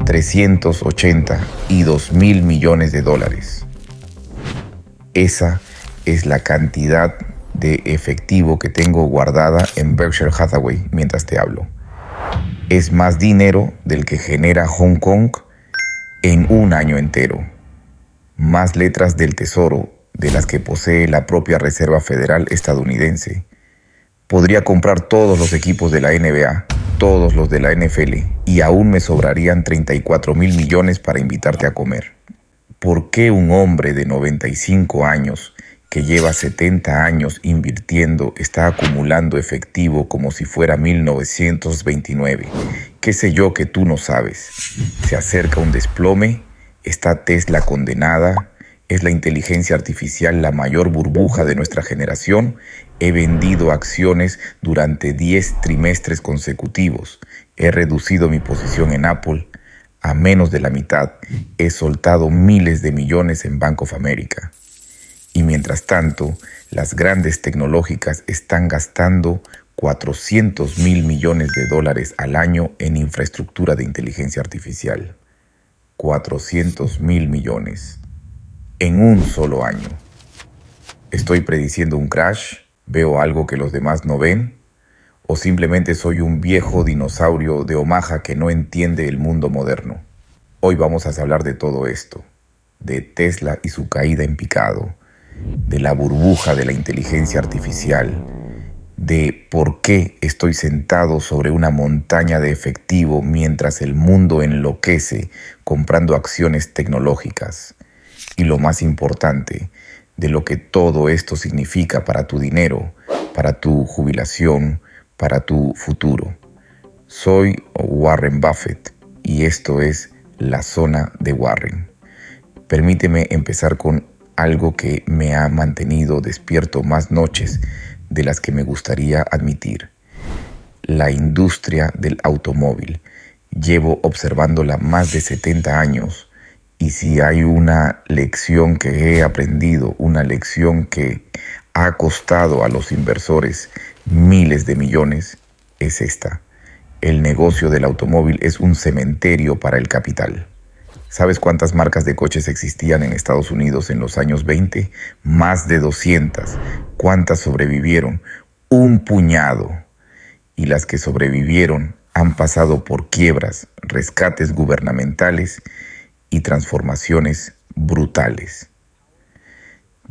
382 mil millones de dólares. Esa es la cantidad de efectivo que tengo guardada en Berkshire Hathaway mientras te hablo. Es más dinero del que genera Hong Kong en un año entero. Más letras del tesoro de las que posee la propia Reserva Federal estadounidense. Podría comprar todos los equipos de la NBA, todos los de la NFL, y aún me sobrarían 34 mil millones para invitarte a comer. ¿Por qué un hombre de 95 años que lleva 70 años invirtiendo está acumulando efectivo como si fuera 1929? ¿Qué sé yo que tú no sabes? Se acerca un desplome, está Tesla condenada, es la inteligencia artificial la mayor burbuja de nuestra generación. He vendido acciones durante 10 trimestres consecutivos. He reducido mi posición en Apple a menos de la mitad. He soltado miles de millones en Bank of America. Y mientras tanto, las grandes tecnológicas están gastando 400 mil millones de dólares al año en infraestructura de inteligencia artificial. 400 mil millones. En un solo año. ¿Estoy prediciendo un crash? ¿Veo algo que los demás no ven? ¿O simplemente soy un viejo dinosaurio de Omaha que no entiende el mundo moderno? Hoy vamos a hablar de todo esto. De Tesla y su caída en picado. De la burbuja de la inteligencia artificial. De por qué estoy sentado sobre una montaña de efectivo mientras el mundo enloquece comprando acciones tecnológicas. Y lo más importante, de lo que todo esto significa para tu dinero, para tu jubilación, para tu futuro. Soy Warren Buffett y esto es La Zona de Warren. Permíteme empezar con algo que me ha mantenido despierto más noches de las que me gustaría admitir. La industria del automóvil. Llevo observándola más de 70 años. Y si hay una lección que he aprendido, una lección que ha costado a los inversores miles de millones, es esta. El negocio del automóvil es un cementerio para el capital. ¿Sabes cuántas marcas de coches existían en Estados Unidos en los años 20? Más de 200. ¿Cuántas sobrevivieron? Un puñado. Y las que sobrevivieron han pasado por quiebras, rescates gubernamentales y transformaciones brutales.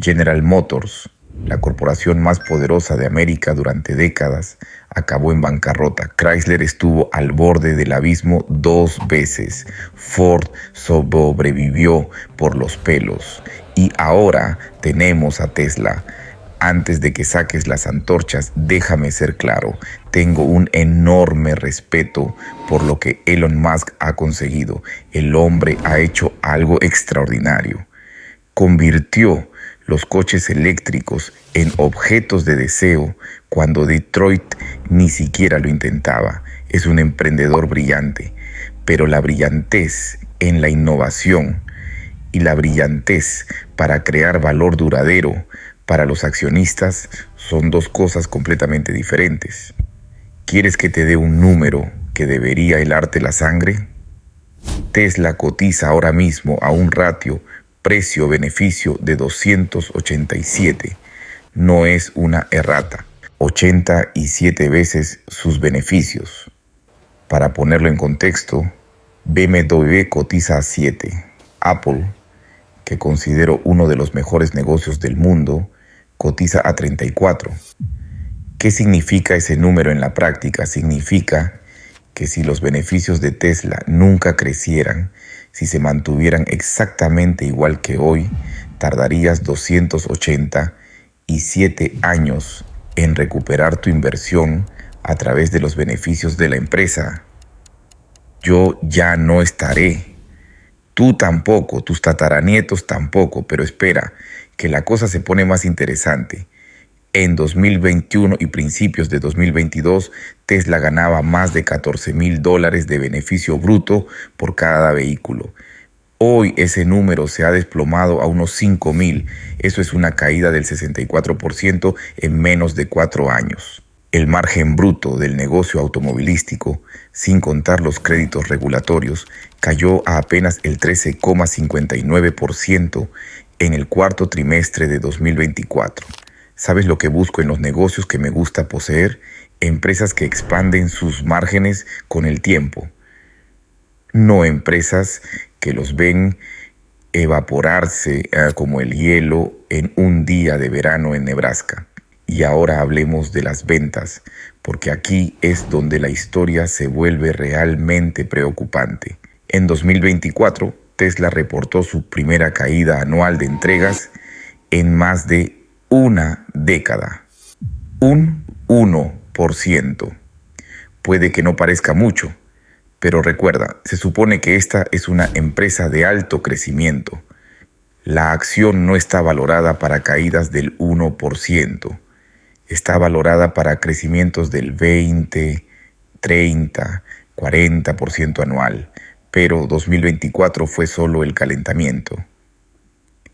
General Motors, la corporación más poderosa de América durante décadas, acabó en bancarrota. Chrysler estuvo al borde del abismo 2 veces. Ford sobrevivió por los pelos. Y ahora tenemos a Tesla. Antes de que saques las antorchas, déjame ser claro. Tengo un enorme respeto por lo que Elon Musk ha conseguido. El hombre ha hecho algo extraordinario. Convirtió los coches eléctricos en objetos de deseo cuando Detroit ni siquiera lo intentaba. Es un emprendedor brillante, pero la brillantez en la innovación y la brillantez para crear valor duradero para los accionistas son dos cosas completamente diferentes. ¿Quieres que te dé un número que debería helarte la sangre? Tesla cotiza ahora mismo a un ratio precio-beneficio de 287. No es una errata. 87 veces sus beneficios. Para ponerlo en contexto, BMW cotiza a 7. Apple, que considero uno de los mejores negocios del mundo, cotiza a 34. ¿Qué significa ese número en la práctica? Significa que si los beneficios de Tesla nunca crecieran, si se mantuvieran exactamente igual que hoy, tardarías 287 años en recuperar tu inversión a través de los beneficios de la empresa. Yo ya no estaré. Tú tampoco, tus tataranietos tampoco, pero espera, que la cosa se pone más interesante. En 2021 y principios de 2022, Tesla ganaba más de $14,000 de beneficio bruto por cada vehículo. Hoy ese número se ha desplomado a unos 5,000. Eso es una caída del 64% en menos de 4 años. El margen bruto del negocio automovilístico, sin contar los créditos regulatorios, cayó a apenas el 13,59% en el cuarto trimestre de 2024. ¿Sabes lo que busco en los negocios que me gusta poseer? Empresas que expanden sus márgenes con el tiempo, no empresas que los ven evaporarse como el hielo en un día de verano en Nebraska. Y ahora hablemos de las ventas, porque aquí es donde la historia se vuelve realmente preocupante. En 2024, Tesla reportó su primera caída anual de entregas en más de una década. Un 1%. Puede que no parezca mucho, pero recuerda, se supone que esta es una empresa de alto crecimiento. La acción no está valorada para caídas del 1%. Está valorada para crecimientos del 20, 30, 40% anual, pero 2024 fue solo el calentamiento.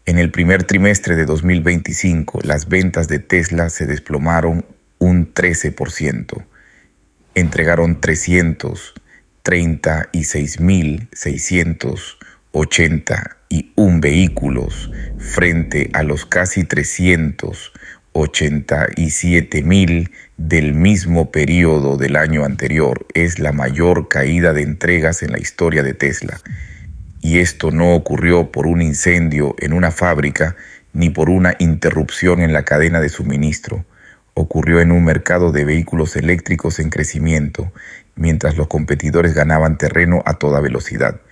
En el primer trimestre de 2025, las ventas de Tesla se desplomaron un 13%. Entregaron 336.681 vehículos frente a los casi 387.000 del mismo periodo del año anterior. Es la mayor caída de entregas en la historia de Tesla. Y esto no ocurrió por un incendio en una fábrica ni por una interrupción en la cadena de suministro. Ocurrió en un mercado de vehículos eléctricos en crecimiento, mientras los competidores ganaban terreno a toda velocidad.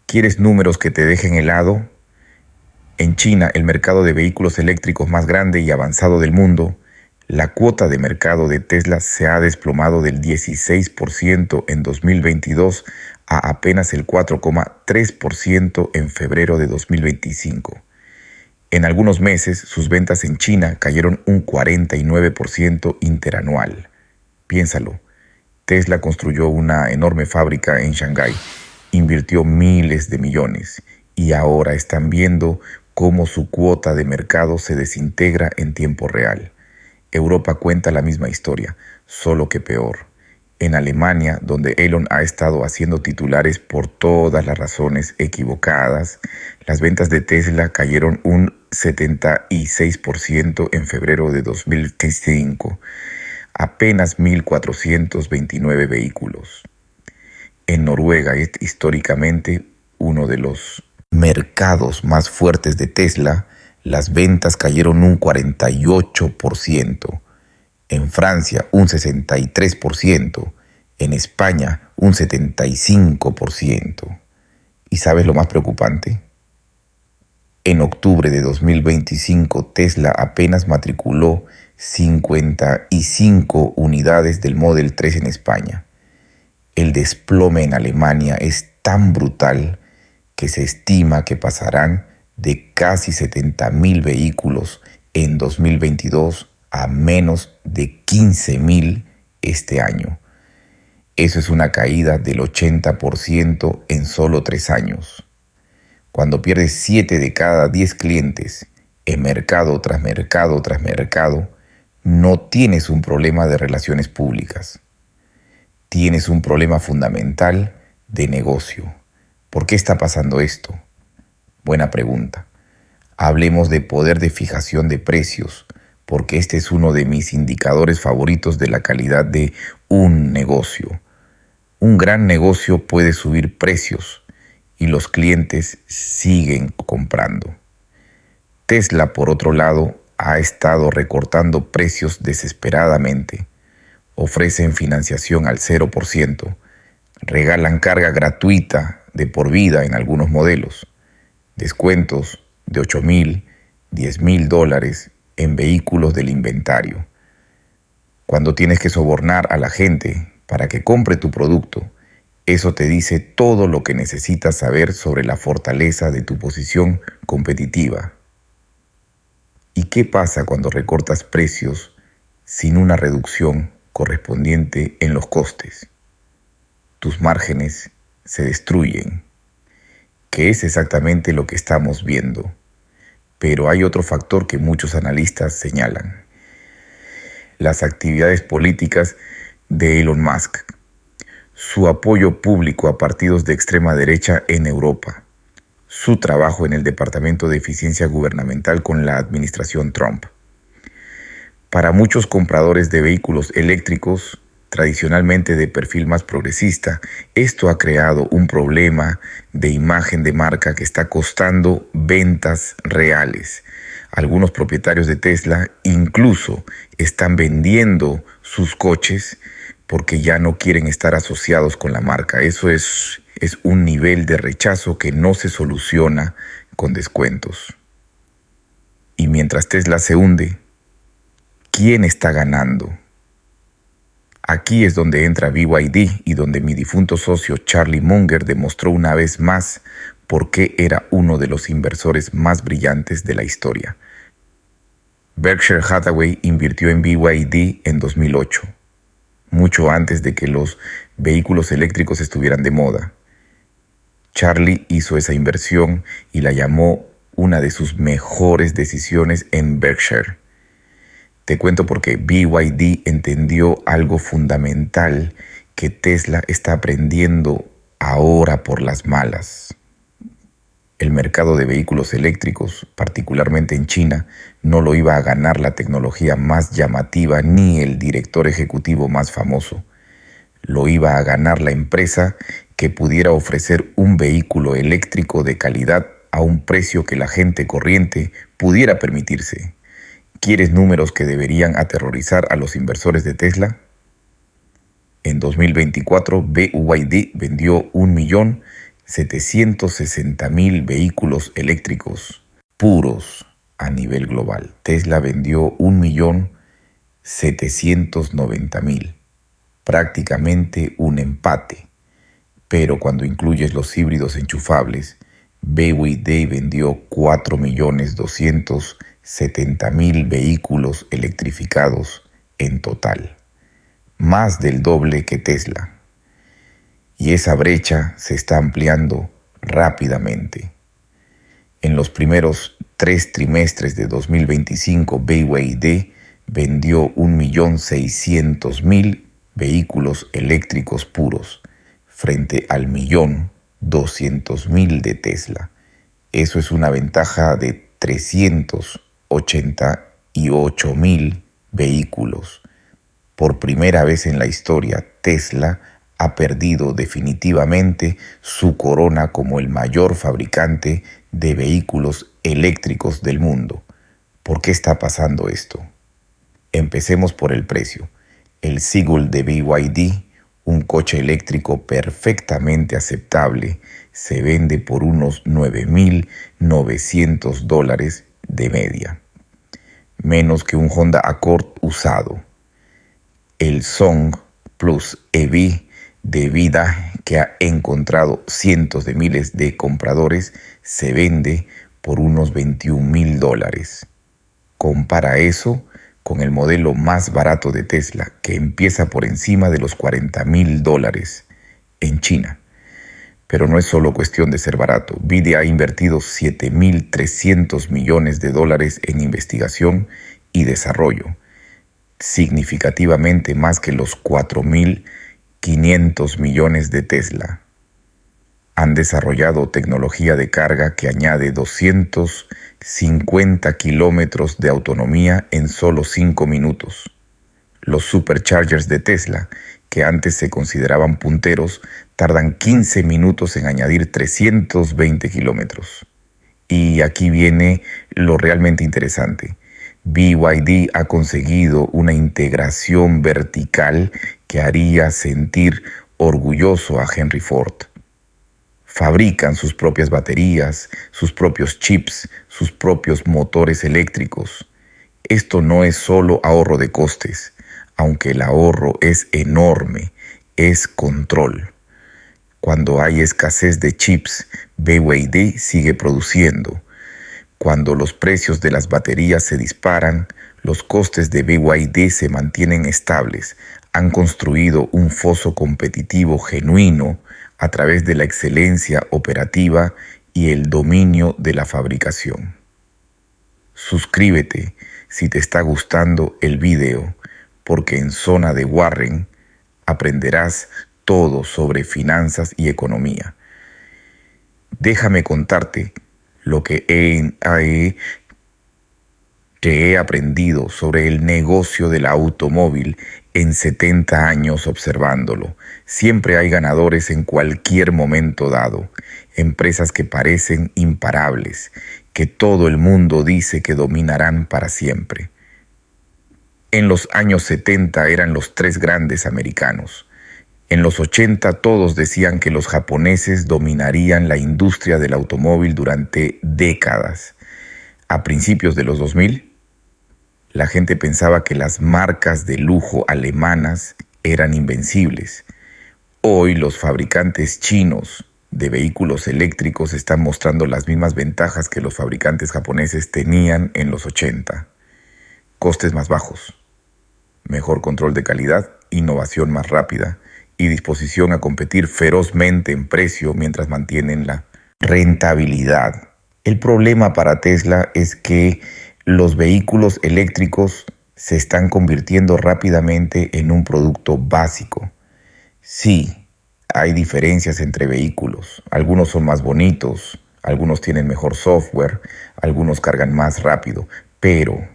¿Quieres números que te dejen helado? En China, el mercado de vehículos eléctricos más grande y avanzado del mundo, la cuota de mercado de Tesla se ha desplomado del 16% en 2022 a apenas el 4,3% en febrero de 2025. En algunos meses, sus ventas en China cayeron un 49% interanual. Piénsalo, Tesla construyó una enorme fábrica en Shanghái, invirtió miles de millones y ahora están viendo cómo su cuota de mercado se desintegra en tiempo real. Europa cuenta la misma historia, solo que peor. En Alemania, donde Elon ha estado haciendo titulares por todas las razones equivocadas, las ventas de Tesla cayeron un 76% en febrero de 2025, apenas 1.429 vehículos. En Noruega, históricamente uno de los mercados más fuertes de Tesla, las ventas cayeron un 48%. En Francia, un 63%. En España, un 75%. ¿Y sabes lo más preocupante? En octubre de 2025, Tesla apenas matriculó 55 unidades del Model 3 en España. El desplome en Alemania es tan brutal que se estima que pasarán de casi 70.000 vehículos en 2022 a menos de 15.000 este año. Eso es una caída del 80% en solo 3 años. Cuando pierdes 7 de cada 10 clientes en mercado tras mercado tras mercado, no tienes un problema de relaciones públicas. Tienes un problema fundamental de negocio. ¿Por qué está pasando esto? Buena pregunta. Hablemos de poder de fijación de precios, porque este es uno de mis indicadores favoritos de la calidad de un negocio. Un gran negocio puede subir precios y los clientes siguen comprando. Tesla, por otro lado, ha estado recortando precios desesperadamente. Ofrecen financiación al 0%, regalan carga gratuita de por vida en algunos modelos, descuentos de $8,000, $10,000 en vehículos del inventario. Cuando tienes que sobornar a la gente para que compre tu producto, eso te dice todo lo que necesitas saber sobre la fortaleza de tu posición competitiva. ¿Y qué pasa cuando recortas precios sin una reducción correspondiente en los costes? Tus márgenes se destruyen, que es exactamente lo que estamos viendo. Pero hay otro factor que muchos analistas señalan. las actividades políticas de Elon Musk, su apoyo público a partidos de extrema derecha en Europa, su trabajo en el Departamento de Eficiencia Gubernamental con la administración Trump. Para muchos compradores de vehículos eléctricos, tradicionalmente de perfil más progresista, esto ha creado un problema de imagen de marca que está costando ventas reales. Algunos propietarios de Tesla incluso están vendiendo sus coches porque ya no quieren estar asociados con la marca. Eso es un nivel de rechazo que no se soluciona con descuentos. Y mientras Tesla se hunde, ¿quién está ganando? Aquí es donde entra BYD y donde mi difunto socio Charlie Munger demostró una vez más por qué era uno de los inversores más brillantes de la historia. Berkshire Hathaway invirtió en BYD en 2008, mucho antes de que los vehículos eléctricos estuvieran de moda. Charlie hizo esa inversión y la llamó una de sus mejores decisiones en Berkshire. Te cuento porque BYD entendió algo fundamental que Tesla está aprendiendo ahora por las malas. El mercado de vehículos eléctricos, particularmente en China, no lo iba a ganar la tecnología más llamativa ni el director ejecutivo más famoso. Lo iba a ganar la empresa que pudiera ofrecer un vehículo eléctrico de calidad a un precio que la gente corriente pudiera permitirse. ¿Quieres números que deberían aterrorizar a los inversores de Tesla? En 2024, BYD vendió 1.760.000 vehículos eléctricos puros a nivel global. Tesla vendió 1.790.000, prácticamente un empate. Pero cuando incluyes los híbridos enchufables, BYD vendió 4.270.000 vehículos electrificados en total, más del doble que Tesla. Y esa brecha se está ampliando rápidamente. En los primeros 3 trimestres de 2025, BYD vendió 1.600.000 vehículos eléctricos puros, frente al 1.200.000 de Tesla. Eso es una ventaja de 388.000 vehículos. Por primera vez en la historia, Tesla ha perdido definitivamente su corona como el mayor fabricante de vehículos eléctricos del mundo. ¿Por qué está pasando esto? Empecemos por el precio. El Seagull de BYD, un coche eléctrico perfectamente aceptable, se vende por unos $9.900 de media, menos que un Honda Accord usado. El Song Plus EV de vida, que ha encontrado cientos de miles de compradores, se vende por unos $21.000. Compara eso con el modelo más barato de Tesla, que empieza por encima de los $40.000 en China. Pero no es solo cuestión de ser barato. BYD ha invertido $7.300 millones en investigación y desarrollo, significativamente más que los $4.500 millones de Tesla. Han desarrollado tecnología de carga que añade 250 kilómetros de autonomía en solo 5 minutos. Los superchargers de Tesla, que antes se consideraban punteros, tardan 15 minutos en añadir 320 kilómetros. Y aquí viene lo realmente interesante. BYD ha conseguido una integración vertical que haría sentir orgulloso a Henry Ford. Fabrican sus propias baterías, sus propios chips, sus propios motores eléctricos. Esto no es solo ahorro de costes, aunque el ahorro es enorme, es control. Cuando hay escasez de chips, BYD sigue produciendo. Cuando los precios de las baterías se disparan, los costes de BYD se mantienen estables. Han construido un foso competitivo genuino a través de la excelencia operativa y el dominio de la fabricación. Suscríbete si te está gustando el video. porque en Zona de Warren aprenderás todo sobre finanzas y economía. Déjame contarte lo que he aprendido sobre el negocio del automóvil en 70 años observándolo. Siempre hay ganadores en cualquier momento dado, empresas que parecen imparables, que todo el mundo dice que dominarán para siempre. En los años 70 eran los tres grandes americanos. En los 80 todos decían que los japoneses dominarían la industria del automóvil durante décadas. A principios de los 2000, la gente pensaba que las marcas de lujo alemanas eran invencibles. Hoy los fabricantes chinos de vehículos eléctricos están mostrando las mismas ventajas que los fabricantes japoneses tenían en los 80. Costes más bajos, mejor control de calidad, innovación más rápida y disposición a competir ferozmente en precio mientras mantienen la rentabilidad. El problema para Tesla es que los vehículos eléctricos se están convirtiendo rápidamente en un producto básico. Sí, hay diferencias entre vehículos. Algunos son más bonitos, algunos tienen mejor software, algunos cargan más rápido, pero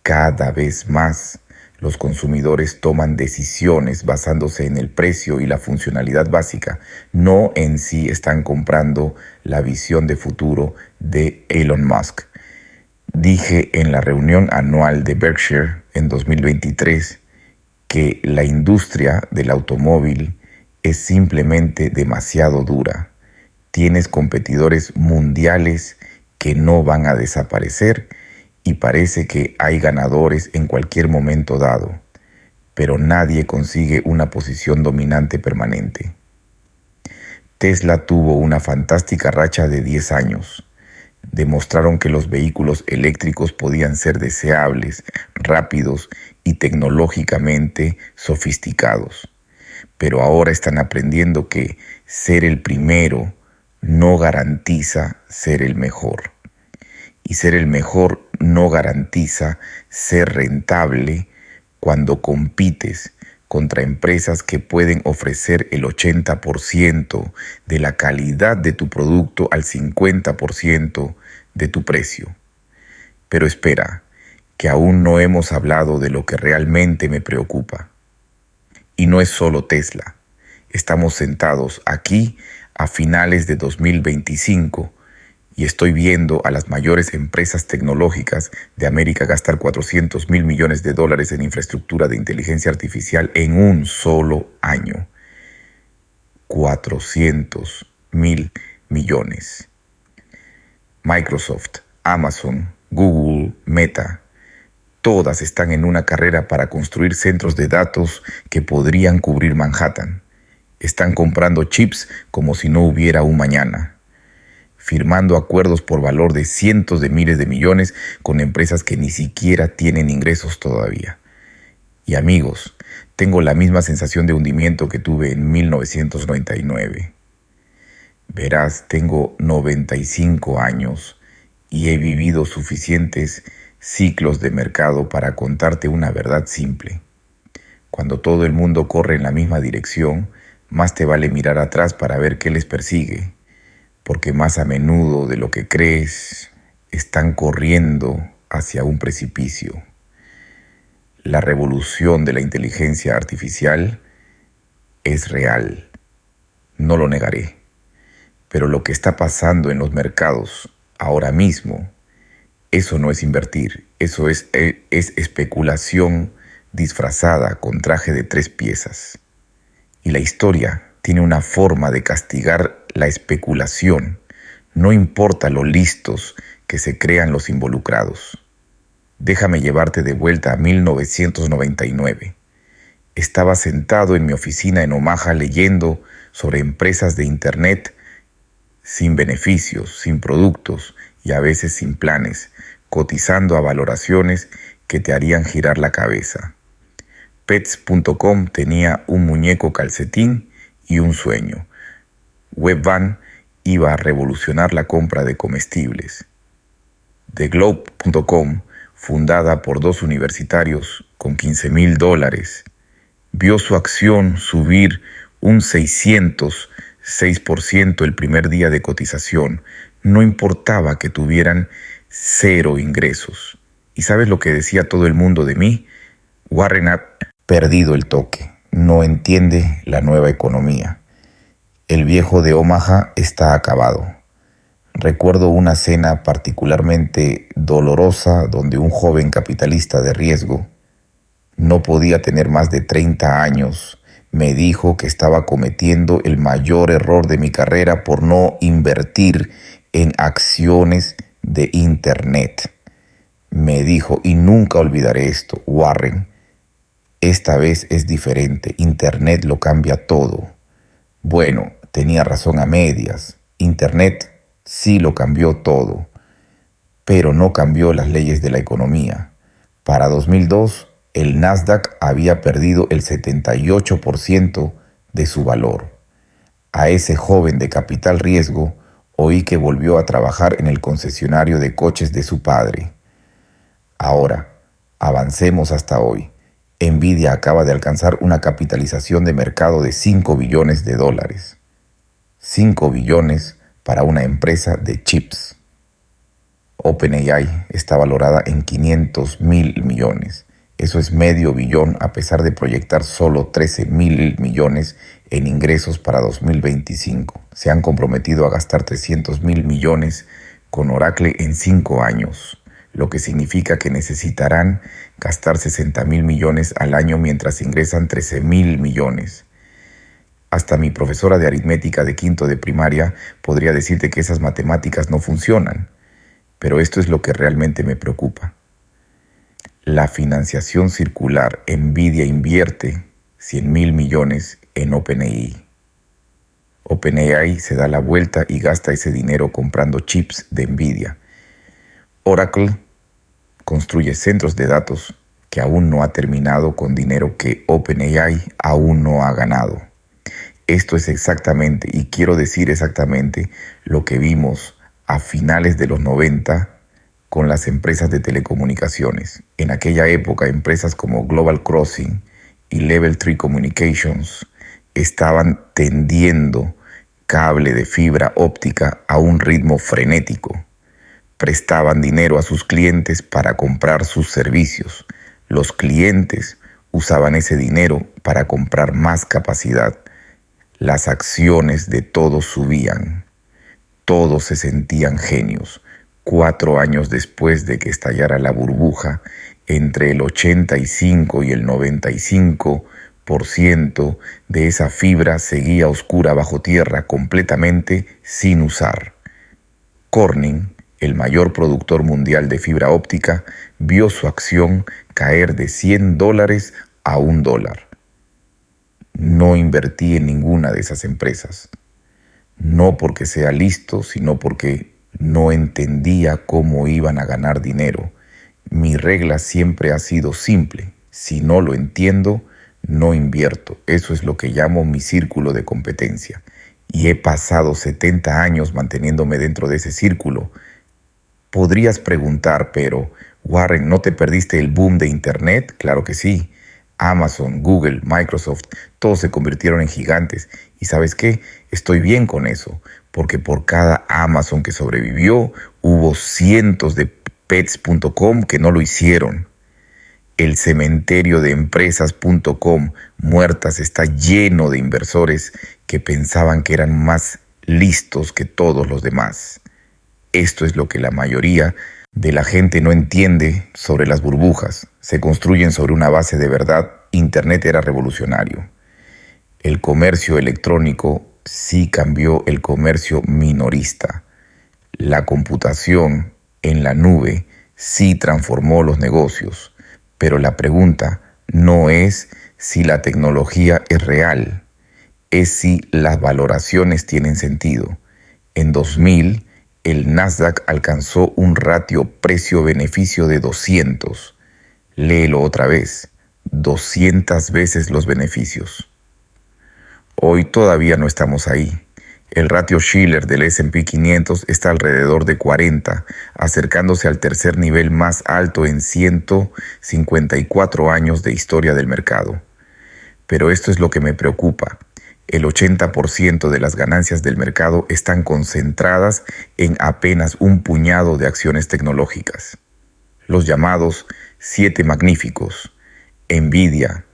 cada vez más los consumidores toman decisiones basándose en el precio y la funcionalidad básica, no en sí están comprando la visión de futuro de Elon Musk. Dije en la reunión anual de Berkshire en 2023 que la industria del automóvil es simplemente demasiado dura. Tienes competidores mundiales que no van a desaparecer y parece que hay ganadores en cualquier momento dado, pero nadie consigue una posición dominante permanente. Tesla tuvo una fantástica racha de 10 años. Demostraron que los vehículos eléctricos podían ser deseables, rápidos y tecnológicamente sofisticados. Pero ahora están aprendiendo que ser el primero no garantiza ser el mejor. Y ser el mejor no garantiza ser rentable cuando compites contra empresas que pueden ofrecer el 80% de la calidad de tu producto al 50% de tu precio. Pero espera, que aún no hemos hablado de lo que realmente me preocupa. Y no es solo Tesla. Estamos sentados aquí a finales de 2025 y estoy viendo a las mayores empresas tecnológicas de América gastar $400 mil millones en infraestructura de inteligencia artificial en un solo año. 400 mil millones. Microsoft, Amazon, Google, Meta, todas están en una carrera para construir centros de datos que podrían cubrir Manhattan. Están comprando chips como si no hubiera un mañana, firmando acuerdos por valor de cientos de miles de millones con empresas que ni siquiera tienen ingresos todavía. Y amigos, tengo la misma sensación de hundimiento que tuve en 1999. Verás, tengo 95 años y he vivido suficientes ciclos de mercado para contarte una verdad simple. Cuando todo el mundo corre en la misma dirección, más te vale mirar atrás para ver qué les persigue, porque más a menudo de lo que crees están corriendo hacia un precipicio. La revolución de la inteligencia artificial es real, no lo negaré, pero lo que está pasando en los mercados ahora mismo, eso no es invertir, eso es especulación disfrazada con traje de 3 piezas. Y la historia tiene una forma de castigar la especulación, no importa lo listos que se crean los involucrados. Déjame llevarte de vuelta a 1999. Estaba sentado en mi oficina en Omaha leyendo sobre empresas de Internet sin beneficios, sin productos y a veces sin planes, cotizando a valoraciones que te harían girar la cabeza. Pets.com tenía un muñeco calcetín y un sueño. Webvan iba a revolucionar la compra de comestibles. TheGlobe.com, fundada por 2 universitarios, con $15,000. Vio su acción subir un 606% el primer día de cotización. No importaba que tuvieran 0 ingresos. ¿Y sabes lo que decía todo el mundo de mí? Warren ha perdido el toque. No entiende la nueva economía. El viejo de Omaha está acabado. Recuerdo una cena particularmente dolorosa donde un joven capitalista de riesgo, no podía tener más de 30 años, me dijo que estaba cometiendo el mayor error de mi carrera por no invertir en acciones de Internet. Me dijo, y nunca olvidaré esto, Warren, esta vez es diferente, Internet lo cambia todo. Bueno, tenía razón a medias, Internet sí lo cambió todo, pero no cambió las leyes de la economía. Para 2002, el Nasdaq había perdido el 78% de su valor. A ese joven de capital riesgo oí que volvió a trabajar en el concesionario de coches de su padre. Ahora, avancemos hasta hoy. Nvidia acaba de alcanzar una capitalización de mercado de $5 billones. 5 billones para una empresa de chips. OpenAI está valorada en $500,000 millones. Eso es medio billón a pesar de proyectar solo $13,000 millones en ingresos para 2025. Se han comprometido a gastar $300,000 millones con Oracle en 5 años, lo que significa que necesitarán gastar $60,000 millones al año mientras ingresan $13,000 millones. Hasta mi profesora de aritmética de quinto de primaria podría decirte que esas matemáticas no funcionan, pero esto es lo que realmente me preocupa. La financiación circular. Nvidia invierte $100,000 millones en OpenAI. OpenAI se da la vuelta y gasta ese dinero comprando chips de Nvidia. Oracle construye centros de datos que aún no ha terminado con dinero que OpenAI aún no ha ganado. Esto es exactamente, y quiero decir exactamente, lo que vimos a finales de los 90 con las empresas de telecomunicaciones. En aquella época, empresas como Global Crossing y Level 3 Communications estaban tendiendo cable de fibra óptica a un ritmo frenético. Prestaban dinero a sus clientes para comprar sus servicios. Los clientes usaban ese dinero para comprar más capacidad. Las acciones de todos subían. Todos se sentían genios. 4 años después de que estallara la burbuja, entre el 85 y el 95% de esa fibra seguía oscura bajo tierra completamente sin usar. Corning, el mayor productor mundial de fibra óptica, vio su acción caer de $100 a $1. No invertí en ninguna de esas empresas. No porque sea listo, sino porque no entendía cómo iban a ganar dinero. Mi regla siempre ha sido simple. Si no lo entiendo, no invierto. Eso es lo que llamo mi círculo de competencia. Y he pasado 70 años manteniéndome dentro de ese círculo. Podrías preguntar, pero, Warren, ¿no te perdiste el boom de Internet? Claro que sí. Amazon, Google, Microsoft, todos se convirtieron en gigantes. ¿Y sabes qué? Estoy bien con eso, porque por cada Amazon que sobrevivió, hubo cientos de pets.com que no lo hicieron. El cementerio de empresas.com muertas está lleno de inversores que pensaban que eran más listos que todos los demás. Esto es lo que la mayoría de la gente no entiende sobre las burbujas. Se construyen sobre una base de verdad. Internet era revolucionario. El comercio electrónico sí cambió el comercio minorista. La computación en la nube sí transformó los negocios. Pero la pregunta no es si la tecnología es real, es si las valoraciones tienen sentido. En 2000, el Nasdaq alcanzó un ratio precio-beneficio de 200. Léelo otra vez, 200 veces los beneficios. Hoy todavía no estamos ahí. El ratio Shiller del S&P 500 está alrededor de 40, acercándose al tercer nivel más alto en 154 años de historia del mercado. Pero esto es lo que me preocupa. El 80% de las ganancias del mercado están concentradas en apenas un puñado de acciones tecnológicas. Los llamados 7 magníficos: Nvidia,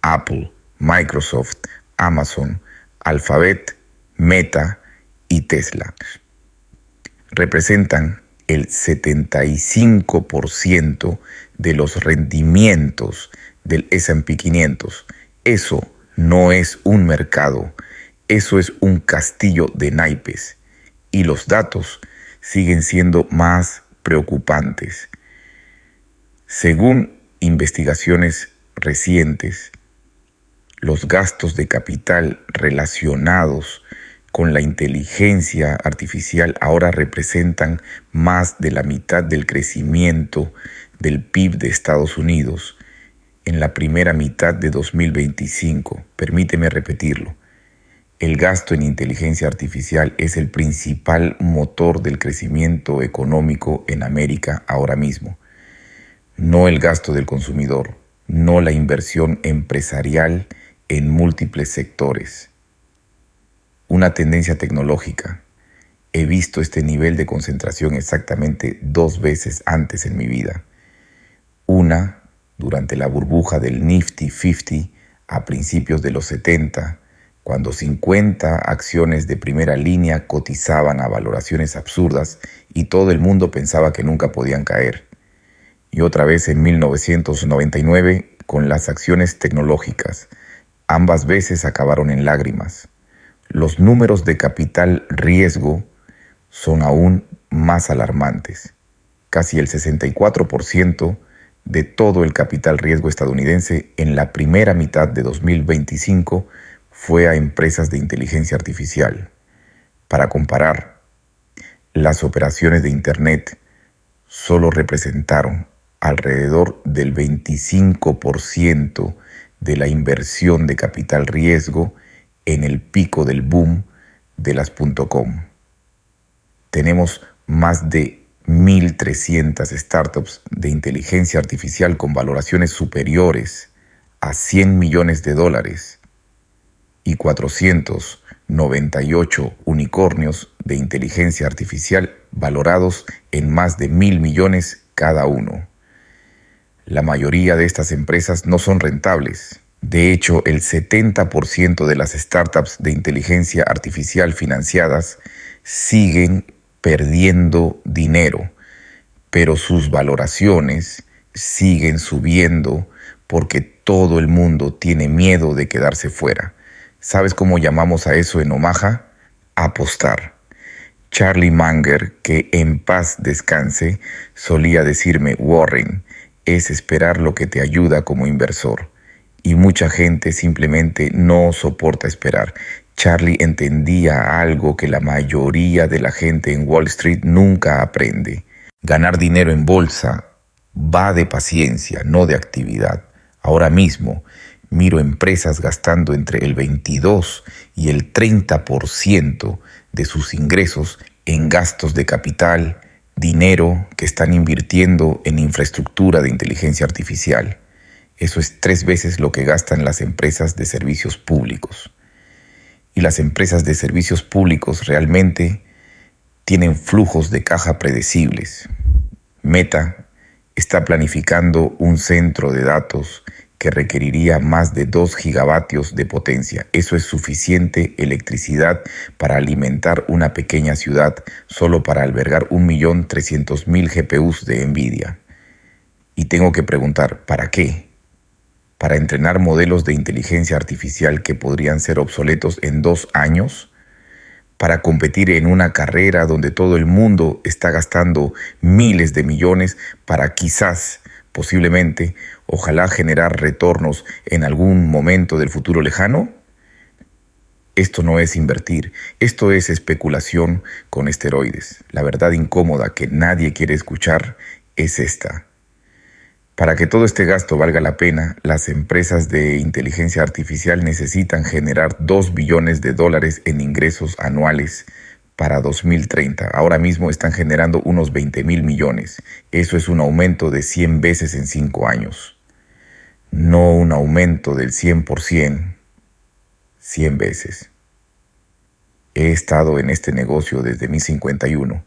Apple, Microsoft, Amazon, Alphabet, Meta y Tesla. Representan el 75% de los rendimientos del S&P 500. Eso no es un mercado, eso es un castillo de naipes. Y los datos siguen siendo más preocupantes. Según investigaciones recientes, los gastos de capital relacionados con la inteligencia artificial ahora representan más de la mitad del crecimiento del PIB de Estados Unidos en la primera mitad de 2025. Permíteme repetirlo. El gasto en inteligencia artificial es el principal motor del crecimiento económico en América ahora mismo. No el gasto del consumidor, no la inversión empresarial en múltiples sectores. Una tendencia tecnológica. He visto este nivel de concentración exactamente 2 veces antes en mi vida. Una, durante la burbuja del Nifty 50 a principios de los 70, cuando 50 acciones de primera línea cotizaban a valoraciones absurdas y todo el mundo pensaba que nunca podían caer. Y otra vez en 1999 con las acciones tecnológicas. Ambas veces acabaron en lágrimas. Los números de capital riesgo son aún más alarmantes. Casi el 64% de todo el capital riesgo estadounidense en la primera mitad de 2025 fue a empresas de inteligencia artificial. Para comparar, las operaciones de Internet solo representaron alrededor del 25% de la inversión de capital riesgo en el pico del boom de las .com. Tenemos más de 1.300 startups de inteligencia artificial con valoraciones superiores a $100 millones y 498 unicornios de inteligencia artificial valorados en más de 1.000 millones cada uno. La mayoría de estas empresas no son rentables. De hecho, el 70% de las startups de inteligencia artificial financiadas siguen perdiendo dinero, pero sus valoraciones siguen subiendo porque todo el mundo tiene miedo de quedarse fuera. ¿Sabes cómo llamamos a eso en Omaha? Apostar. Charlie Munger, que en paz descanse, solía decirme: Warren, es esperar lo que te ayuda como inversor. Y mucha gente simplemente no soporta esperar. Charlie entendía algo que la mayoría de la gente en Wall Street nunca aprende. Ganar dinero en bolsa va de paciencia, no de actividad. Ahora mismo miro empresas gastando entre el 22 y el 30% de sus ingresos en gastos de capital, dinero que están invirtiendo en infraestructura de inteligencia artificial. Eso es 3 veces lo que gastan las empresas de servicios públicos. Y las empresas de servicios públicos realmente tienen flujos de caja predecibles. Meta está planificando un centro de datos que requeriría más de 2 gigavatios de potencia. Eso es suficiente electricidad para alimentar una pequeña ciudad solo para albergar 1.300.000 GPUs de Nvidia. Y tengo que preguntar, ¿para qué? ¿Para entrenar modelos de inteligencia artificial que podrían ser obsoletos en 2 años? ¿Para competir en una carrera donde todo el mundo está gastando miles de millones para quizás, posiblemente, ojalá generar retornos en algún momento del futuro lejano? Esto no es invertir, esto es especulación con esteroides. La verdad incómoda que nadie quiere escuchar es esta. Para que todo este gasto valga la pena, las empresas de inteligencia artificial necesitan generar 2 billones de dólares en ingresos anuales para 2030. Ahora mismo están generando unos 20.000 millones. Eso es un aumento de 100 veces en 5 años. No un aumento del 100%, 100 veces. He estado en este negocio desde mi 51.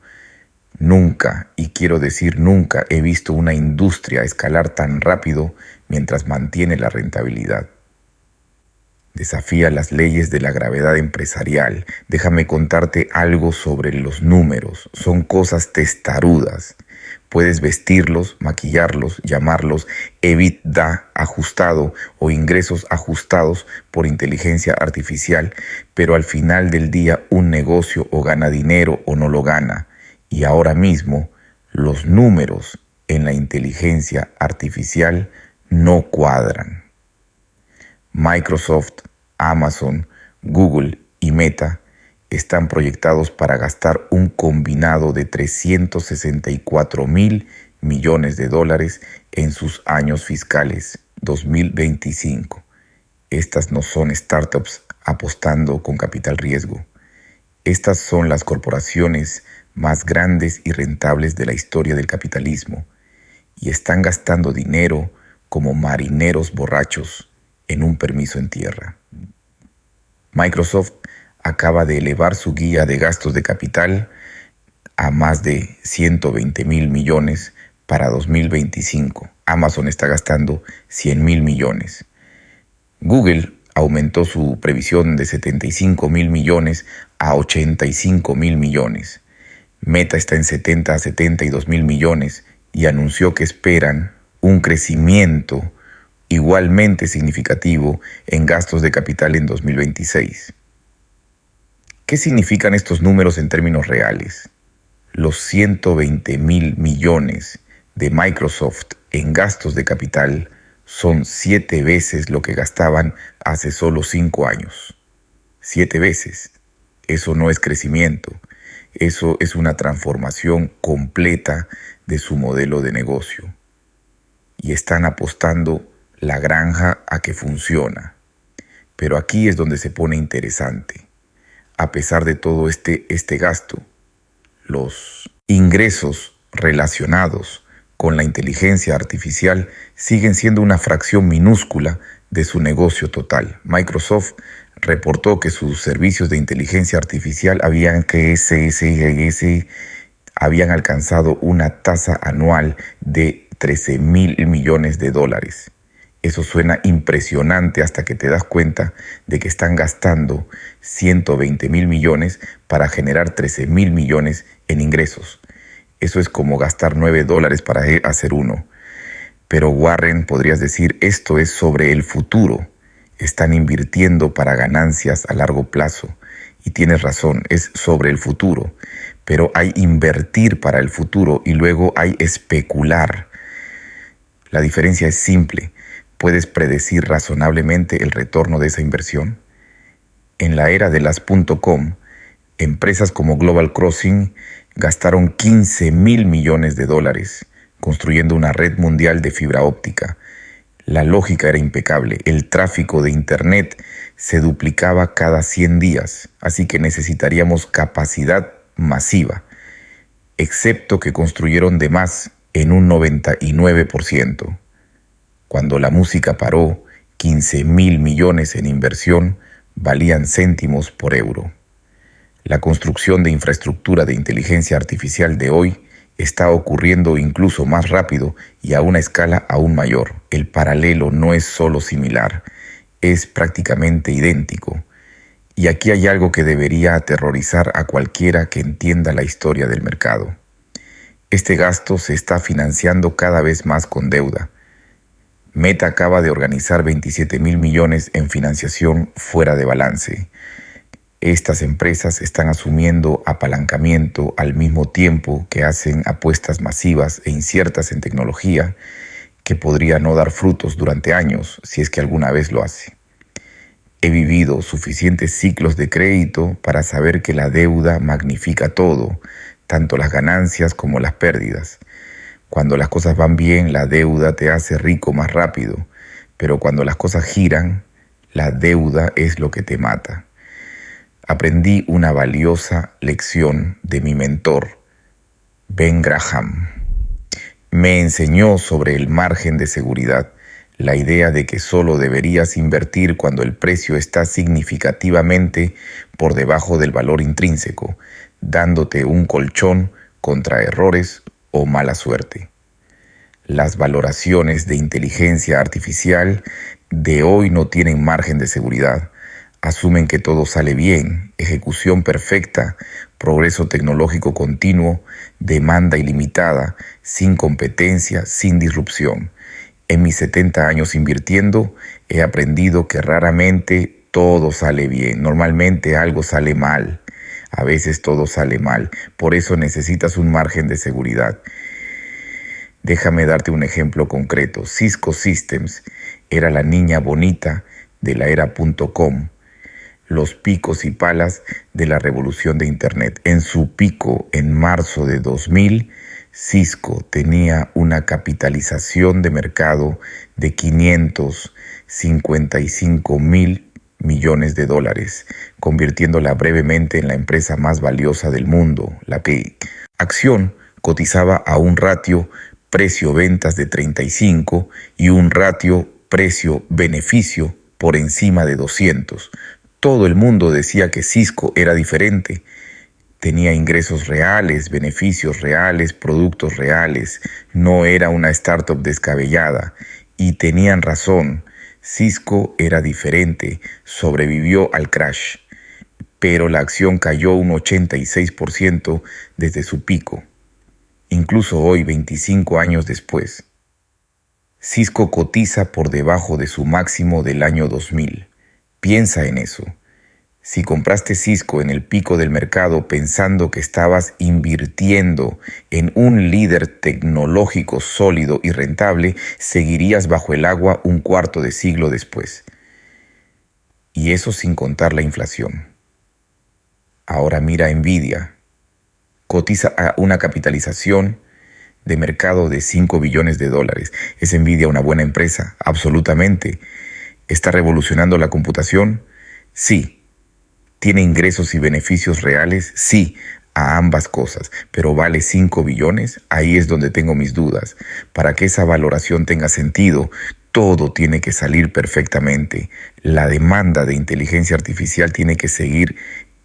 Nunca, y quiero decir nunca, he visto una industria escalar tan rápido mientras mantiene la rentabilidad. Desafía las leyes de la gravedad empresarial. Déjame contarte algo sobre los números. Son cosas testarudas. Puedes vestirlos, maquillarlos, llamarlos EBITDA ajustado o ingresos ajustados por inteligencia artificial, pero al final del día un negocio o gana dinero o no lo gana. Y ahora mismo los números en la inteligencia artificial no cuadran. Microsoft, Amazon, Google y Meta están proyectados para gastar un combinado de 364.000 millones de dólares en sus años fiscales 2025. Estas no son startups apostando con capital riesgo. Estas son las corporaciones más grandes y rentables de la historia del capitalismo y están gastando dinero como marineros borrachos en un permiso en tierra. Microsoft acaba de elevar su guía de gastos de capital a más de 120.000 millones para 2025. Amazon está gastando 100.000 millones. Google aumentó su previsión de 75.000 millones a 85.000 millones. Meta está en 70 a 72.000 millones y anunció que esperan un crecimiento igualmente significativo en gastos de capital en 2026. ¿Qué significan estos números en términos reales? Los 120.000 millones de Microsoft en gastos de capital son 7 veces lo que gastaban hace solo 5 años. 7 veces. Eso no es crecimiento. Eso es una transformación completa de su modelo de negocio. Y están apostando la granja a que funciona. Pero aquí es donde se pone interesante. A pesar de todo este gasto, los ingresos relacionados con la inteligencia artificial siguen siendo una fracción minúscula de su negocio total. Microsoft reportó que sus servicios de inteligencia artificial habían alcanzado una tasa anual de 13.000 millones de dólares. Eso suena impresionante hasta que te das cuenta de que están gastando 120.000 millones para generar 13.000 millones en ingresos. Eso es como gastar $9 para hacer uno. Pero Warren, podrías decir, esto es sobre el futuro. Están invirtiendo para ganancias a largo plazo. Y tienes razón, es sobre el futuro. Pero hay invertir para el futuro y luego hay especular. La diferencia es simple. ¿Puedes predecir razonablemente el retorno de esa inversión? En la era de las .com, empresas como Global Crossing gastaron 15.000 millones de dólares construyendo una red mundial de fibra óptica. La lógica era impecable. El tráfico de Internet se duplicaba cada 100 días, así que necesitaríamos capacidad masiva, excepto que construyeron de más en un 99%. Cuando la música paró, 15.000 millones en inversión valían céntimos por euro. La construcción de infraestructura de inteligencia artificial de hoy está ocurriendo incluso más rápido y a una escala aún mayor. El paralelo no es solo similar, es prácticamente idéntico. Y aquí hay algo que debería aterrorizar a cualquiera que entienda la historia del mercado. Este gasto se está financiando cada vez más con deuda. Meta acaba de organizar 27.000 millones en financiación fuera de balance. Estas empresas están asumiendo apalancamiento al mismo tiempo que hacen apuestas masivas e inciertas en tecnología que podría no dar frutos durante años si es que alguna vez lo hace. He vivido suficientes ciclos de crédito para saber que la deuda magnifica todo, tanto las ganancias como las pérdidas. Cuando las cosas van bien, la deuda te hace rico más rápido, pero cuando las cosas giran, la deuda es lo que te mata. Aprendí una valiosa lección de mi mentor, Ben Graham. Me enseñó sobre el margen de seguridad, la idea de que solo deberías invertir cuando el precio está significativamente por debajo del valor intrínseco, dándote un colchón contra errores o mala suerte. Las valoraciones de inteligencia artificial de hoy no tienen margen de seguridad. Asumen que todo sale bien, ejecución perfecta, progreso tecnológico continuo, demanda ilimitada, sin competencia, sin disrupción. En mis 70 años invirtiendo, he aprendido que raramente todo sale bien. Normalmente algo sale mal. A veces todo sale mal. Por eso necesitas un margen de seguridad. Déjame darte un ejemplo concreto. Cisco Systems era la niña bonita de la era .com. Los picos y palas de la revolución de Internet. En su pico, en marzo de 2000, Cisco tenía una capitalización de mercado de 555.000 millones de dólares, convirtiéndola brevemente en la empresa más valiosa del mundo, la acción cotizaba a un ratio precio-ventas de 35 y un ratio precio-beneficio por encima de 200. Todo el mundo decía que Cisco era diferente. Tenía ingresos reales, beneficios reales, productos reales. No era una startup descabellada. Y tenían razón. Cisco era diferente. Sobrevivió al crash. Pero la acción cayó un 86% desde su pico. Incluso hoy, 25 años después. Cisco cotiza por debajo de su máximo del año 2000. Piensa en eso. Si compraste Cisco en el pico del mercado pensando que estabas invirtiendo en un líder tecnológico sólido y rentable, seguirías bajo el agua un cuarto de siglo después. Y eso sin contar la inflación. Ahora mira Nvidia. Cotiza a una capitalización de mercado de 5 billones de dólares. ¿Es Nvidia una buena empresa? Absolutamente. ¿Está revolucionando la computación? Sí. ¿Tiene ingresos y beneficios reales? Sí, a ambas cosas. ¿Pero vale 5 billones? Ahí es donde tengo mis dudas. Para que esa valoración tenga sentido, todo tiene que salir perfectamente. La demanda de inteligencia artificial tiene que seguir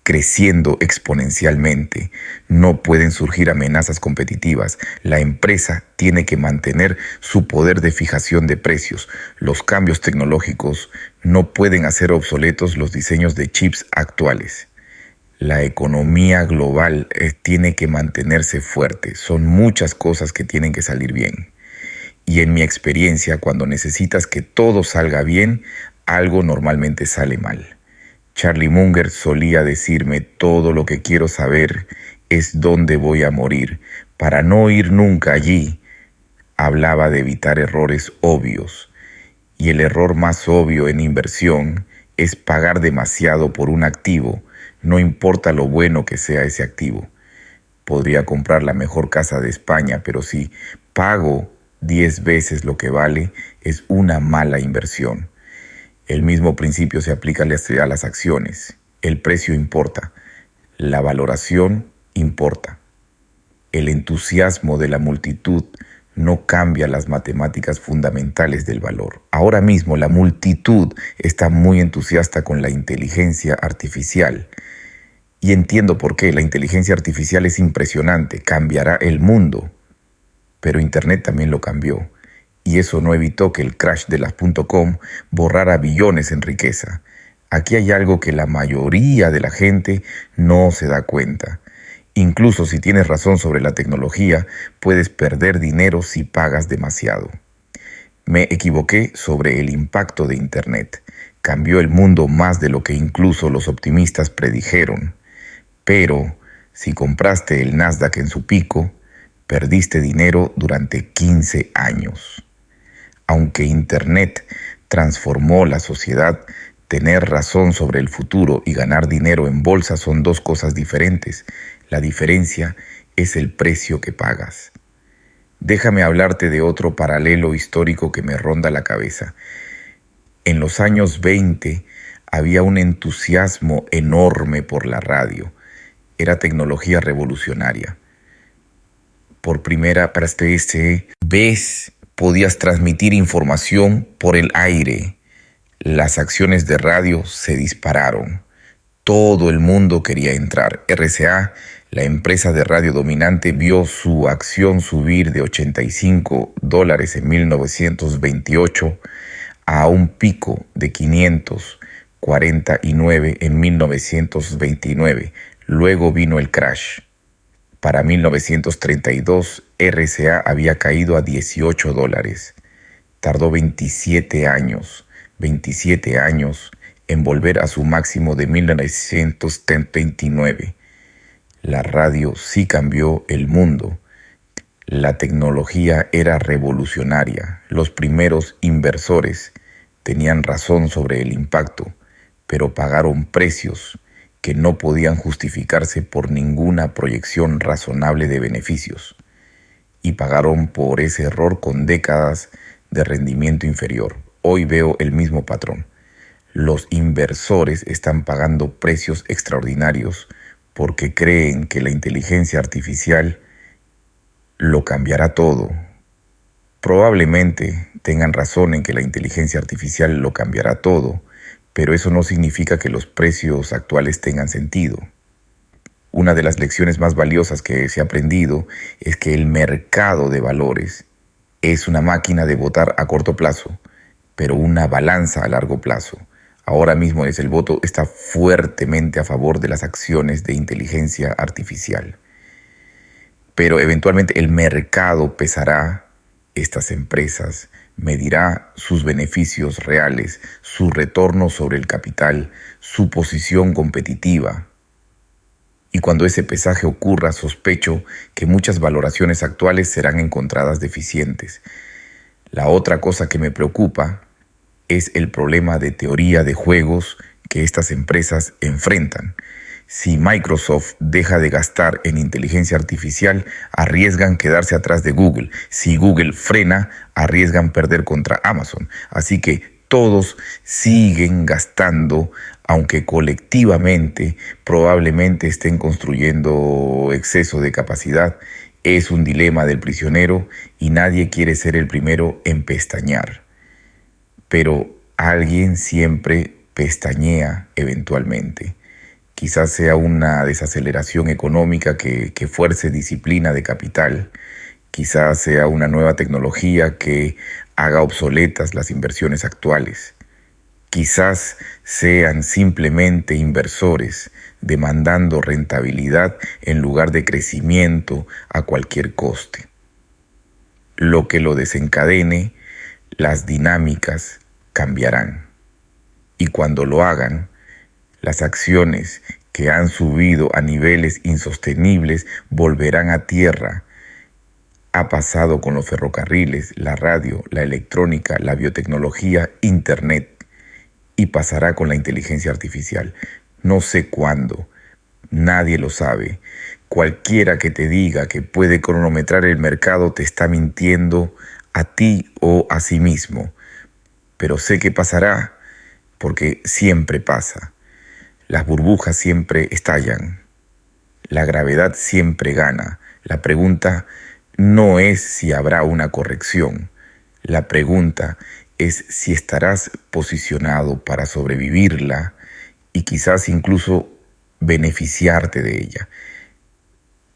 creciendo exponencialmente. No pueden surgir amenazas competitivas. La empresa tiene que mantener su poder de fijación de precios. Los cambios tecnológicos no pueden hacer obsoletos los diseños de chips actuales. La economía global tiene que mantenerse fuerte. Son muchas cosas que tienen que salir bien. Y en mi experiencia, cuando necesitas que todo salga bien, algo normalmente sale mal. Charlie Munger solía decirme: todo lo que quiero saber es dónde voy a morir, para no ir nunca allí. Hablaba de evitar errores obvios, y el error más obvio en inversión es pagar demasiado por un activo, no importa lo bueno que sea ese activo. Podría comprar la mejor casa de España, pero si pago 10 veces lo que vale, es una mala inversión. El mismo principio se aplica a las acciones. El precio importa. La valoración importa. El entusiasmo de la multitud no cambia las matemáticas fundamentales del valor. Ahora mismo la multitud está muy entusiasta con la inteligencia artificial. Y entiendo por qué. La inteligencia artificial es impresionante, cambiará el mundo. Pero Internet también lo cambió. Y eso no evitó que el crash de las .com borrara billones en riqueza. Aquí hay algo que la mayoría de la gente no se da cuenta. Incluso si tienes razón sobre la tecnología, puedes perder dinero si pagas demasiado. Me equivoqué sobre el impacto de Internet. Cambió el mundo más de lo que incluso los optimistas predijeron. Pero si compraste el Nasdaq en su pico, perdiste dinero durante 15 años. Aunque Internet transformó la sociedad, tener razón sobre el futuro y ganar dinero en bolsa son dos cosas diferentes. La diferencia es el precio que pagas. Déjame hablarte de otro paralelo histórico que me ronda la cabeza. En los años 20 había un entusiasmo enorme por la radio. Era tecnología revolucionaria. Por primera vez podías transmitir información por el aire. Las acciones de radio se dispararon. Todo el mundo quería entrar. RCA, la empresa de radio dominante, vio su acción subir de $85 en 1928 a un pico de 549 en 1929. Luego vino el crash. Para 1932, RCA había caído a $18. Tardó 27 años en volver a su máximo de 1929. La radio sí cambió el mundo. La tecnología era revolucionaria. Los primeros inversores tenían razón sobre el impacto, pero pagaron precios que no podían justificarse por ninguna proyección razonable de beneficios. Y pagaron por ese error con décadas de rendimiento inferior. Hoy veo el mismo patrón. Los inversores están pagando precios extraordinarios porque creen que la inteligencia artificial lo cambiará todo. Probablemente tengan razón en que la inteligencia artificial lo cambiará todo, pero eso no significa que los precios actuales tengan sentido. Una de las lecciones más valiosas que se ha aprendido es que el mercado de valores es una máquina de votar a corto plazo, pero una balanza a largo plazo. Ahora mismo el voto está fuertemente a favor de las acciones de inteligencia artificial. Pero eventualmente el mercado pesará estas empresas, medirá sus beneficios reales, su retorno sobre el capital, su posición competitiva. Y cuando ese pesaje ocurra, sospecho que muchas valoraciones actuales serán encontradas deficientes. La otra cosa que me preocupa es el problema de teoría de juegos que estas empresas enfrentan. Si Microsoft deja de gastar en inteligencia artificial, arriesgan quedarse atrás de Google. Si Google frena, arriesgan perder contra Amazon. Así que todos siguen gastando, aunque colectivamente probablemente estén construyendo exceso de capacidad. Es un dilema del prisionero y nadie quiere ser el primero en pestañear. Pero alguien siempre pestañea eventualmente. Quizás sea una desaceleración económica que fuerce disciplina de capital. Quizás sea una nueva tecnología que haga obsoletas las inversiones actuales. Quizás sean simplemente inversores demandando rentabilidad en lugar de crecimiento a cualquier coste. Lo que lo desencadene, las dinámicas cambiarán. Y cuando lo hagan, las acciones que han subido a niveles insostenibles volverán a tierra. Ha pasado con los ferrocarriles, la radio, la electrónica, la biotecnología, Internet. Y pasará con la inteligencia artificial. No sé cuándo. Nadie lo sabe. Cualquiera que te diga que puede cronometrar el mercado te está mintiendo a ti o a sí mismo. Pero sé que pasará porque siempre pasa. Las burbujas siempre estallan. La gravedad siempre gana. La pregunta no es si habrá una corrección. La pregunta es si estarás posicionado para sobrevivirla y quizás incluso beneficiarte de ella.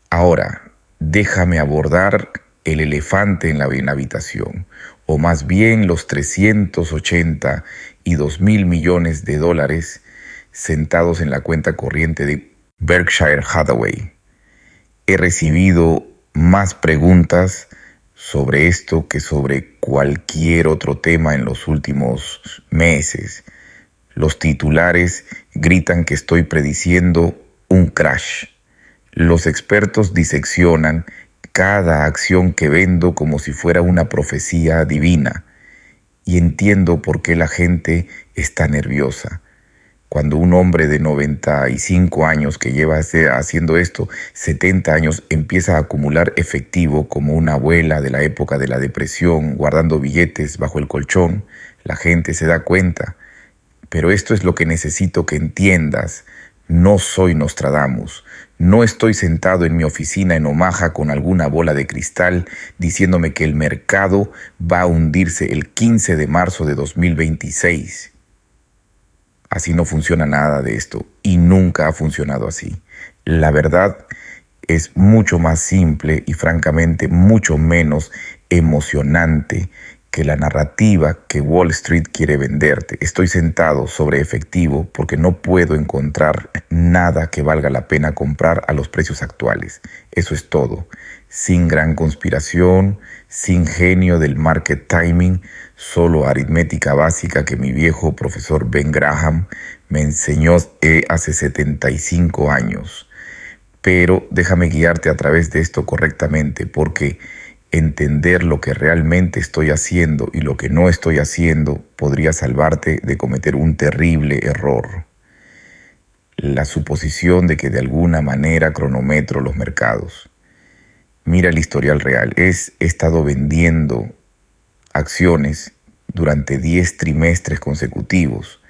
Ahora, déjame abordar el elefante en la habitación, o más bien los 382 mil millones de dólares sentados en la cuenta corriente de Berkshire Hathaway. He recibido más preguntas sobre esto que sobre cualquier otro tema en los últimos meses. Los titulares gritan que estoy prediciendo un crash. Los expertos diseccionan cada acción que vendo como si fuera una profecía divina. Y entiendo por qué la gente está nerviosa. Cuando un hombre de 95 años que lleva haciendo esto 70 años empieza a acumular efectivo como una abuela de la época de la depresión, guardando billetes bajo el colchón, la gente se da cuenta. Pero esto es lo que necesito que entiendas. No soy Nostradamus. No estoy sentado en mi oficina en Omaha con alguna bola de cristal diciéndome que el mercado va a hundirse el 15 de marzo de 2026. Así no funciona nada de esto y nunca ha funcionado así. La verdad es mucho más simple y francamente mucho menos emocionante que la narrativa que Wall Street quiere venderte. Estoy sentado sobre efectivo porque no puedo encontrar nada que valga la pena comprar a los precios actuales. Eso es todo. Sin gran conspiración, sin genio del market timing, solo aritmética básica que mi viejo profesor Ben Graham me enseñó hace 75 años. Pero déjame guiarte a través de esto correctamente, porque entender lo que realmente estoy haciendo y lo que no estoy haciendo podría salvarte de cometer un terrible error. La suposición de que de alguna manera cronometro los mercados. Mira el historial real. He estado vendiendo acciones durante 10 trimestres consecutivos.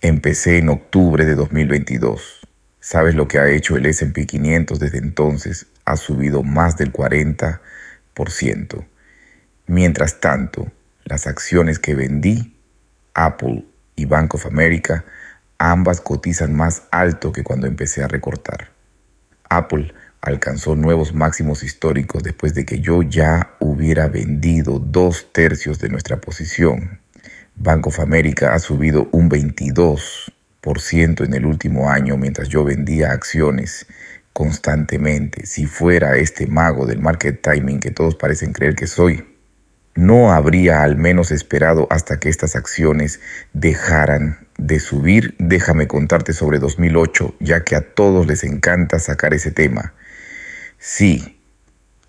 Empecé en octubre de 2022. ¿Sabes lo que ha hecho el S&P 500 desde entonces? Ha subido más del 40%. Mientras tanto, las acciones que vendí, Apple y Bank of America, ambas cotizan más alto que cuando empecé a recortar. Apple alcanzó nuevos máximos históricos después de que yo ya hubiera vendido 2/3 de nuestra posición. Bank of America ha subido un 22% en el último año mientras yo vendía acciones constantemente. Si fuera este mago del market timing que todos parecen creer que soy, no habría al menos esperado hasta que estas acciones dejaran de subir. Déjame contarte sobre 2008, ya que a todos les encanta sacar ese tema. Sí,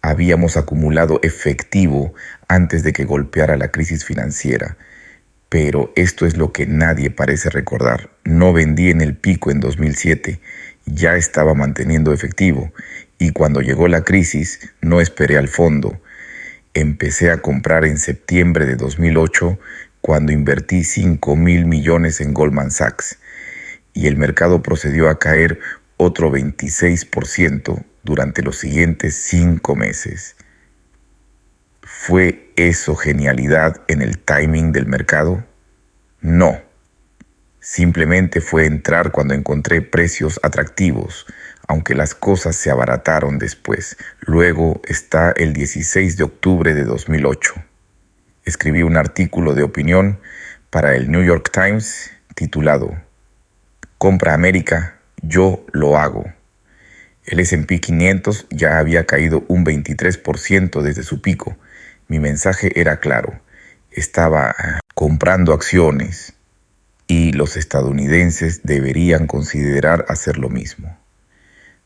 habíamos acumulado efectivo antes de que golpeara la crisis financiera, pero esto es lo que nadie parece recordar. No vendí en el pico en 2007, ya estaba manteniendo efectivo, y cuando llegó la crisis no esperé al fondo. Empecé a comprar en septiembre de 2008 cuando invertí 5,000 millones en Goldman Sachs y el mercado procedió a caer otro 26% durante los siguientes 5 meses. ¿Fue eso genialidad en el timing del mercado? No. Simplemente fue entrar cuando encontré precios atractivos, aunque las cosas se abarataron después. Luego está el 16 de octubre de 2008. Escribí un artículo de opinión para el New York Times titulado "Compra América, yo lo hago". El S&P 500 ya había caído un 23% desde su pico. Mi mensaje era claro. Estaba comprando acciones y los estadounidenses deberían considerar hacer lo mismo.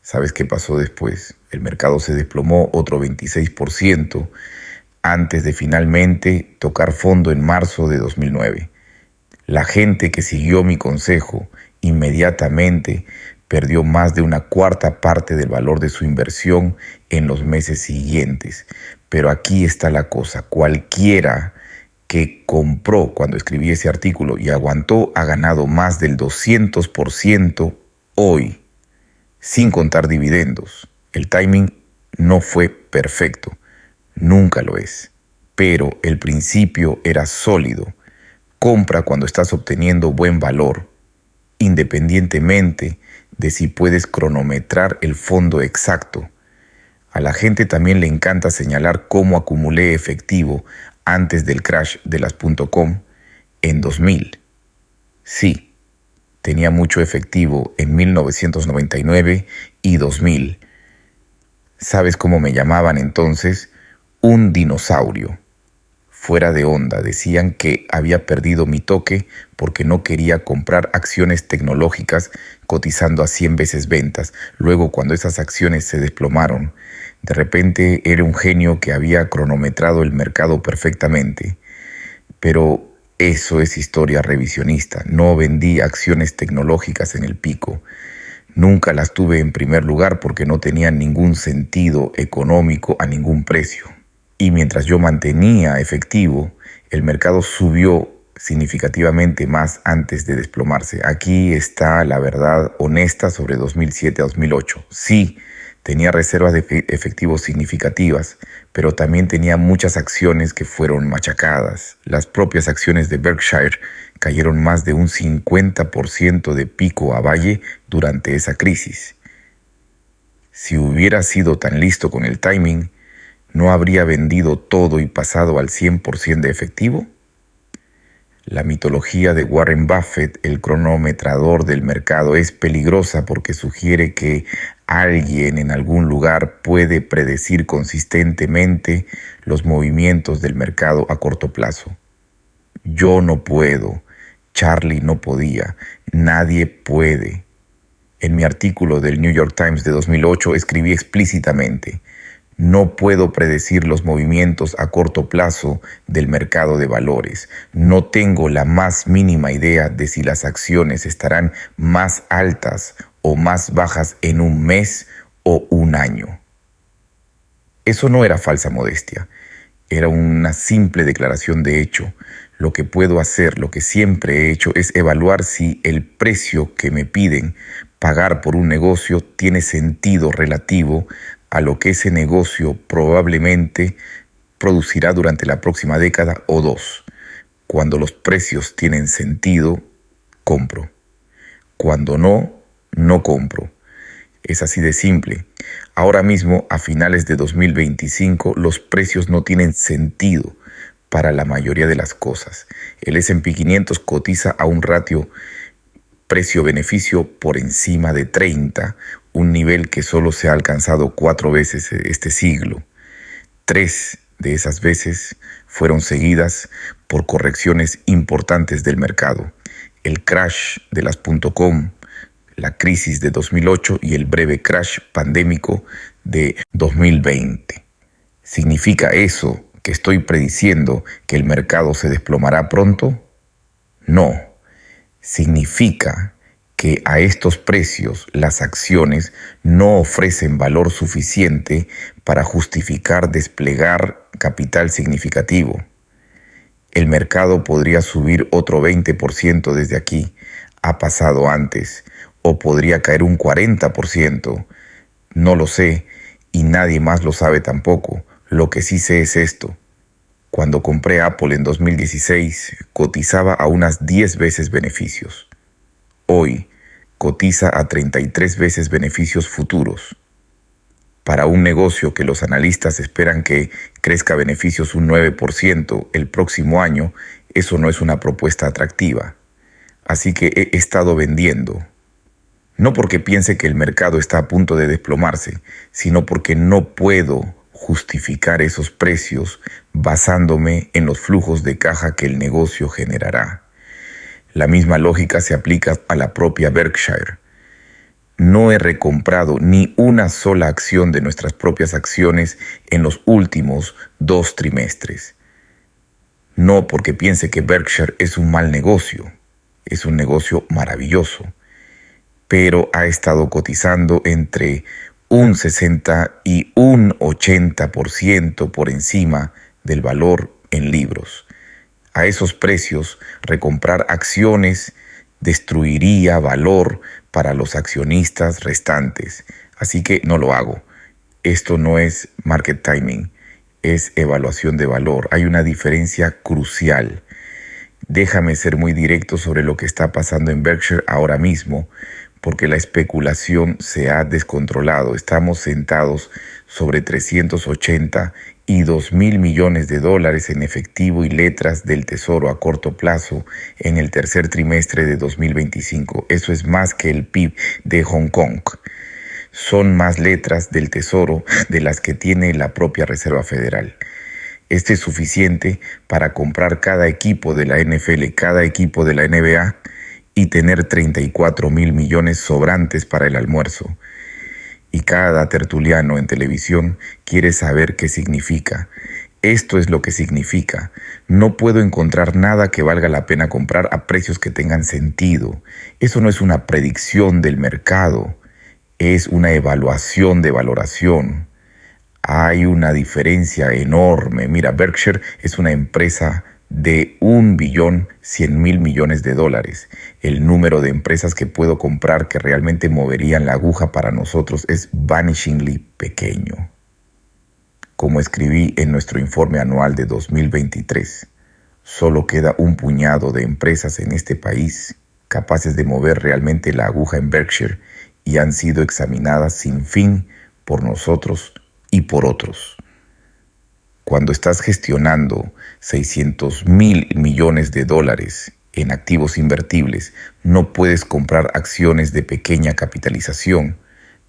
¿Sabes qué pasó después? El mercado se desplomó otro 26% antes de finalmente tocar fondo en marzo de 2009. La gente que siguió mi consejo inmediatamente perdió más de una cuarta parte del valor de su inversión en los meses siguientes. Pero aquí está la cosa. Cualquiera que compró cuando escribí ese artículo y aguantó ha ganado más del 200% hoy, sin contar dividendos. El timing no fue perfecto, nunca lo es, pero el principio era sólido. Compra cuando estás obteniendo buen valor, independientemente de si puedes cronometrar el fondo exacto. A la gente también le encanta señalar cómo acumulé efectivo antes del crash de las .com en 2000. Sí, tenía mucho efectivo en 1999 y 2000. ¿Sabes cómo me llamaban entonces? Un dinosaurio. Fuera de onda, decían que había perdido mi toque porque no quería comprar acciones tecnológicas cotizando a 100 veces ventas. Luego, cuando esas acciones se desplomaron, de repente era un genio que había cronometrado el mercado perfectamente. Pero Eso es historia revisionista. No vendí acciones tecnológicas en el pico. Nunca las tuve en primer lugar porque no tenían ningún sentido económico a ningún precio. Y mientras yo mantenía efectivo, el mercado subió significativamente más antes de desplomarse. Aquí está la verdad honesta sobre 2007 a 2008. Sí, tenía reservas de efectivo significativas, pero también tenía muchas acciones que fueron machacadas. Las propias acciones de Berkshire cayeron más de un 50% de pico a valle durante esa crisis. Si hubiera sido tan listo con el timing, ¿no habría vendido todo y pasado al 100% de efectivo? La mitología de Warren Buffett, el cronometrador del mercado, es peligrosa porque sugiere que alguien en algún lugar puede predecir consistentemente los movimientos del mercado a corto plazo. Yo no puedo, Charlie no podía, nadie puede. En mi artículo del New York Times de 2008 escribí explícitamente: no puedo predecir los movimientos a corto plazo del mercado de valores. No tengo la más mínima idea de si las acciones estarán más altas o más bajas en un mes o un año. Eso no era falsa modestia, era una simple declaración de hecho. Lo que puedo hacer, lo que siempre he hecho, es evaluar si el precio que me piden pagar por un negocio tiene sentido relativo a lo que ese negocio probablemente producirá durante la próxima década o dos. Cuando los precios tienen sentido, compro. Cuando no, no compro. Es así de simple. Ahora mismo, a finales de 2025, los precios no tienen sentido para la mayoría de las cosas. El S&P 500 cotiza a un ratio precio-beneficio por encima de 30, un nivel que solo se ha alcanzado 4 veces este siglo. 3 de esas veces fueron seguidas por correcciones importantes del mercado: el crash de las .com, la crisis de 2008 y el breve crash pandémico de 2020. ¿Significa eso que estoy prediciendo que el mercado se desplomará pronto? No. Significa que a estos precios las acciones no ofrecen valor suficiente para justificar desplegar capital significativo. El mercado podría subir otro 20% desde aquí, ha pasado antes, o podría caer un 40%. No lo sé y nadie más lo sabe tampoco. Lo que sí sé es esto: cuando compré Apple en 2016, cotizaba a unas 10 veces beneficios. Hoy cotiza a 33 veces beneficios futuros. Para un negocio que los analistas esperan que crezca beneficios un 9% el próximo año, eso no es una propuesta atractiva. Así que he estado vendiendo. No porque piense que el mercado está a punto de desplomarse, sino porque no puedo justificar esos precios basándome en los flujos de caja que el negocio generará. La misma lógica se aplica a la propia Berkshire. No he recomprado ni una sola acción de nuestras propias acciones en los últimos 2 trimestres. No porque piense que Berkshire es un mal negocio, es un negocio maravilloso, pero ha estado cotizando entre un 60 y un 80% por encima del valor en libros. A esos precios, recomprar acciones destruiría valor para los accionistas restantes. Así que no lo hago. Esto no es market timing, es evaluación de valor. Hay una diferencia crucial. Déjame ser muy directo sobre lo que está pasando en Berkshire ahora mismo, porque la especulación se ha descontrolado. Estamos sentados sobre 380 y 2.000 millones de dólares en efectivo y letras del Tesoro a corto plazo en el tercer trimestre de 2025. Eso es más que el PIB de Hong Kong. Son más letras del Tesoro de las que tiene la propia Reserva Federal. Este es suficiente para comprar cada equipo de la NFL, cada equipo de la NBA y tener 34.000 millones sobrantes para el almuerzo. Y cada tertuliano en televisión quiere saber qué significa. Esto es lo que significa. No puedo encontrar nada que valga la pena comprar a precios que tengan sentido. Eso no es una predicción del mercado, es una evaluación de valoración. Hay una diferencia enorme. Mira, Berkshire es una empresa de $1.100.000.000.000. El número de empresas que puedo comprar que realmente moverían la aguja para nosotros es vanishingly pequeño. Como escribí en nuestro informe anual de 2023, solo queda un puñado de empresas en este país capaces de mover realmente la aguja en Berkshire y han sido examinadas sin fin por nosotros y por otros. Cuando estás gestionando $600.000.000.000 en activos invertibles, no puedes comprar acciones de pequeña capitalización.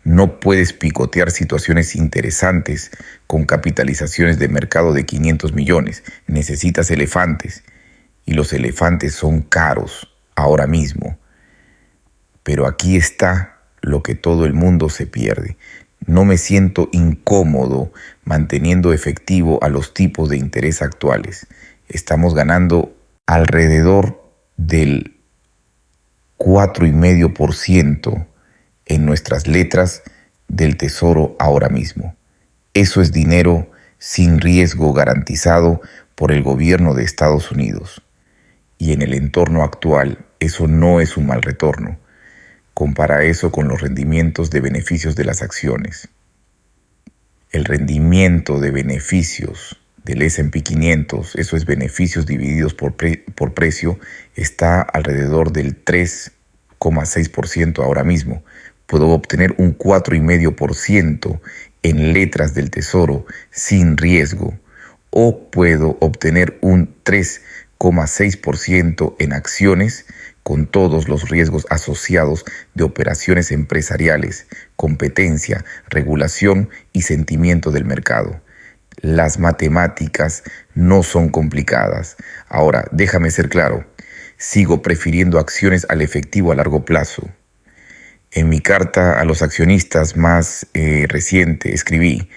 No puedes picotear situaciones interesantes con capitalizaciones de mercado de 500 millones. Necesitas elefantes. Y los elefantes son caros ahora mismo. Pero aquí está lo que todo el mundo se pierde. No me siento incómodo manteniendo efectivo a los tipos de interés actuales. Estamos ganando alrededor del 4,5% en nuestras letras del tesoro ahora mismo. Eso es dinero sin riesgo garantizado por el gobierno de Estados Unidos. Y en el entorno actual, eso no es un mal retorno. Compara eso con los rendimientos de beneficios de las acciones. El rendimiento de beneficios del S&P 500, eso es beneficios divididos por precio, está alrededor del 3,6% ahora mismo. Puedo obtener un 4,5% en letras del tesoro sin riesgo, o puedo obtener un 3,6% en acciones con todos los riesgos asociados de operaciones empresariales, competencia, regulación y sentimiento del mercado. Las matemáticas no son complicadas. Ahora, déjame ser claro, sigo prefiriendo acciones al efectivo a largo plazo. En mi carta a los accionistas más reciente escribí: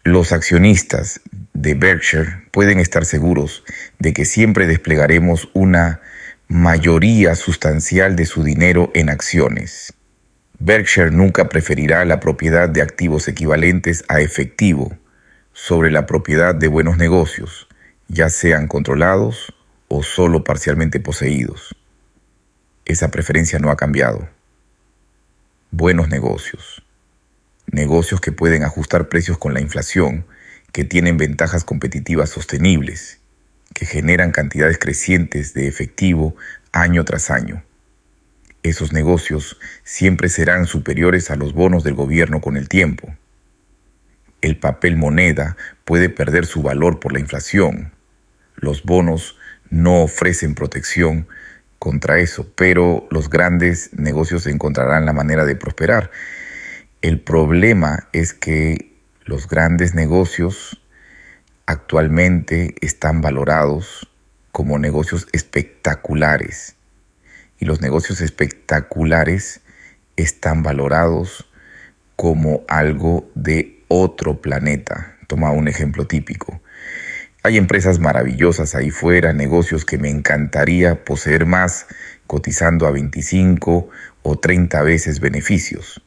los accionistas de Berkshire pueden estar seguros de que siempre desplegaremos una mayoría sustancial de su dinero en acciones. Berkshire nunca preferirá la propiedad de activos equivalentes a efectivo sobre la propiedad de buenos negocios, ya sean controlados o solo parcialmente poseídos. Esa preferencia no ha cambiado. Buenos negocios. Negocios que pueden ajustar precios con la inflación, que tienen ventajas competitivas sostenibles, que generan cantidades crecientes de efectivo año tras año. Esos negocios siempre serán superiores a los bonos del gobierno con el tiempo. El papel moneda puede perder su valor por la inflación. Los bonos no ofrecen protección contra eso, pero los grandes negocios encontrarán la manera de prosperar. El problema es que los grandes negocios actualmente están valorados como negocios espectaculares. Y los negocios espectaculares están valorados como algo de otro planeta. Toma un ejemplo típico. Hay empresas maravillosas ahí fuera, negocios que me encantaría poseer más, cotizando a 25 o 30 veces beneficios.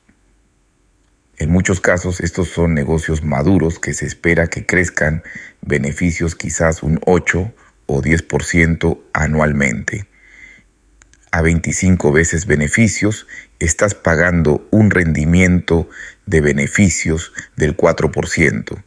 En muchos casos estos son negocios maduros que se espera que crezcan beneficios quizás un 8 o 10% anualmente. A 25 veces beneficios estás pagando un rendimiento de beneficios del 4%.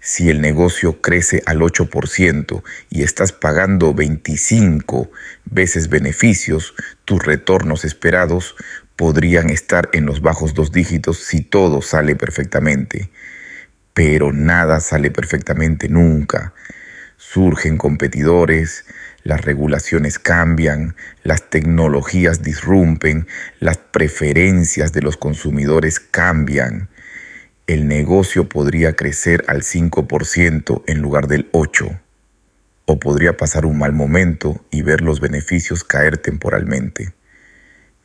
Si el negocio crece al 8% y estás pagando 25 veces beneficios, tus retornos esperados podrían estar en los bajos 2 dígitos si todo sale perfectamente. Pero nada sale perfectamente nunca. Surgen competidores, las regulaciones cambian, las tecnologías disrumpen, las preferencias de los consumidores cambian. El negocio podría crecer al 5% en lugar del 8%, o podría pasar un mal momento y ver los beneficios caer temporalmente.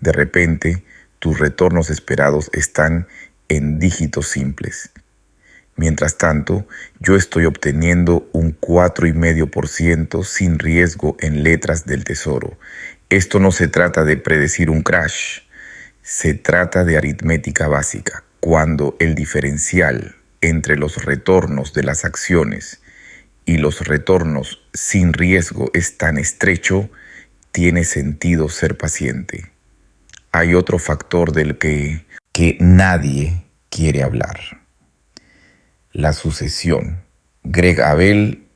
De repente, tus retornos esperados están en dígitos simples. Mientras tanto, yo estoy obteniendo un 4,5% sin riesgo en letras del tesoro. Esto no se trata de predecir un crash, se trata de aritmética básica. Cuando el diferencial entre los retornos de las acciones y los retornos sin riesgo es tan estrecho, tiene sentido ser paciente. Hay otro factor del que nadie quiere hablar: la sucesión. Greg Abel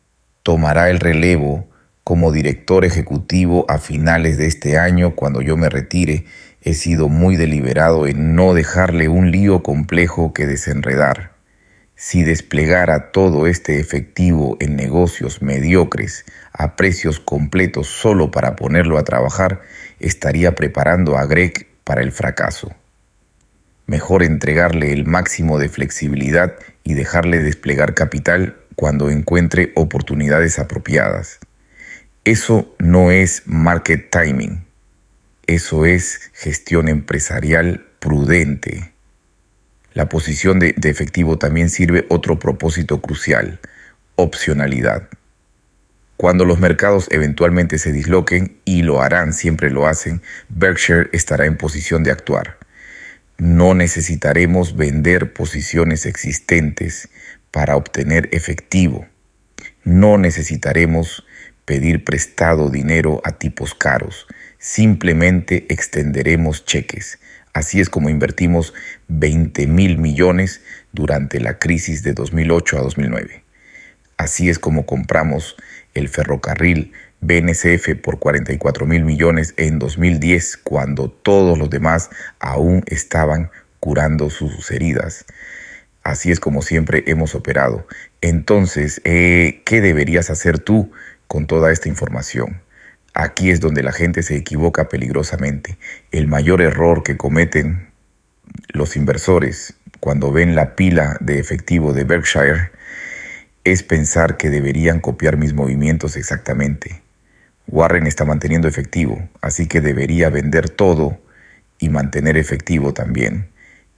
tomará el relevo como director ejecutivo a finales de este año. Cuando yo me retire, he sido muy deliberado en no dejarle un lío complejo que desenredar. Si desplegara todo este efectivo en negocios mediocres a precios completos solo para ponerlo a trabajar, estaría preparando a Greg para el fracaso. Mejor entregarle el máximo de flexibilidad y dejarle desplegar capital cuando encuentre oportunidades apropiadas. Eso no es market timing, eso es gestión empresarial prudente. La posición de efectivo también sirve otro propósito crucial: opcionalidad. Cuando los mercados eventualmente se disloquen, y lo harán, siempre lo hacen, Berkshire estará en posición de actuar. No necesitaremos vender posiciones existentes para obtener efectivo. No necesitaremos pedir prestado dinero a tipos caros. Simplemente extenderemos cheques. Así es como invertimos 20,000 millones durante la crisis de 2008 a 2009. Así es como compramos el ferrocarril BNSF por 44,000 millones en 2010, cuando todos los demás aún estaban curando sus heridas. Así es como siempre hemos operado. Entonces, ¿qué deberías hacer tú con toda esta información? Aquí es donde la gente se equivoca peligrosamente. El mayor error que cometen los inversores cuando ven la pila de efectivo de Berkshire es pensar que deberían copiar mis movimientos exactamente. Warren está manteniendo efectivo, así que debería vender todo y mantener efectivo también.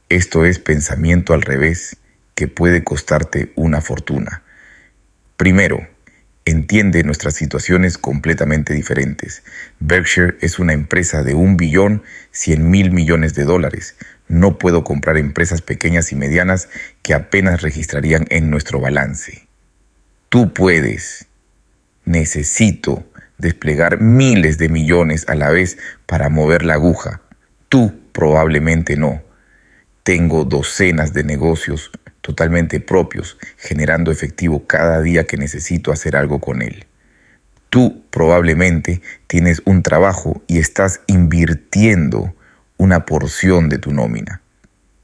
Esto es pensamiento al revés, que puede costarte una fortuna. Primero, entiende nuestras situaciones completamente diferentes. Berkshire es una empresa de $1.100.000 millones. No puedo comprar empresas pequeñas y medianas que apenas registrarían en nuestro balance. Tú puedes. Necesito desplegar miles de millones a la vez para mover la aguja. Tú probablemente no. Tengo docenas de negocios totalmente propios, generando efectivo cada día que necesito hacer algo con él. Tú probablemente tienes un trabajo y estás invirtiendo una porción de tu nómina.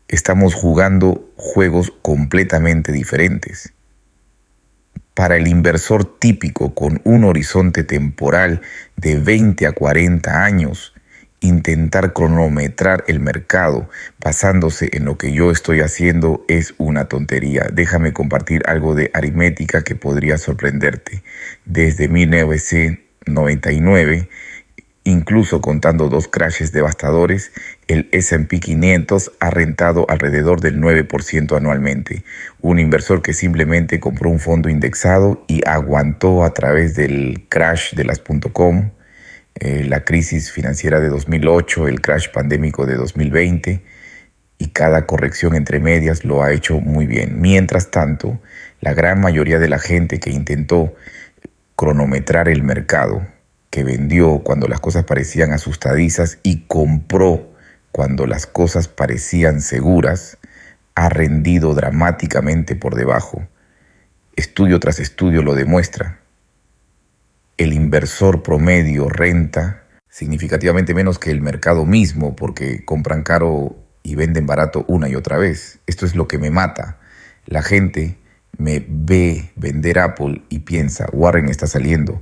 Estamos jugando juegos completamente diferentes. Para el inversor típico con un horizonte temporal de 20 a 40 años, intentar cronometrar el mercado basándose en lo que yo estoy haciendo es una tontería. Déjame compartir algo de aritmética que podría sorprenderte. Desde 1999, incluso contando 2 crashes devastadores, el S&P 500 ha rentado alrededor del 9% anualmente. Un inversor que simplemente compró un fondo indexado y aguantó a través del crash de las .com, la crisis financiera de 2008, el crash pandémico de 2020, y cada corrección entre medias lo ha hecho muy bien. Mientras tanto, la gran mayoría de la gente que intentó cronometrar el mercado, que vendió cuando las cosas parecían asustadizas y compró cuando las cosas parecían seguras, ha rendido dramáticamente por debajo. Estudio tras estudio lo demuestra. El inversor promedio renta significativamente menos que el mercado mismo, porque compran caro y venden barato una y otra vez. Esto es lo que me mata. La gente me ve vender Apple y piensa: Warren está saliendo,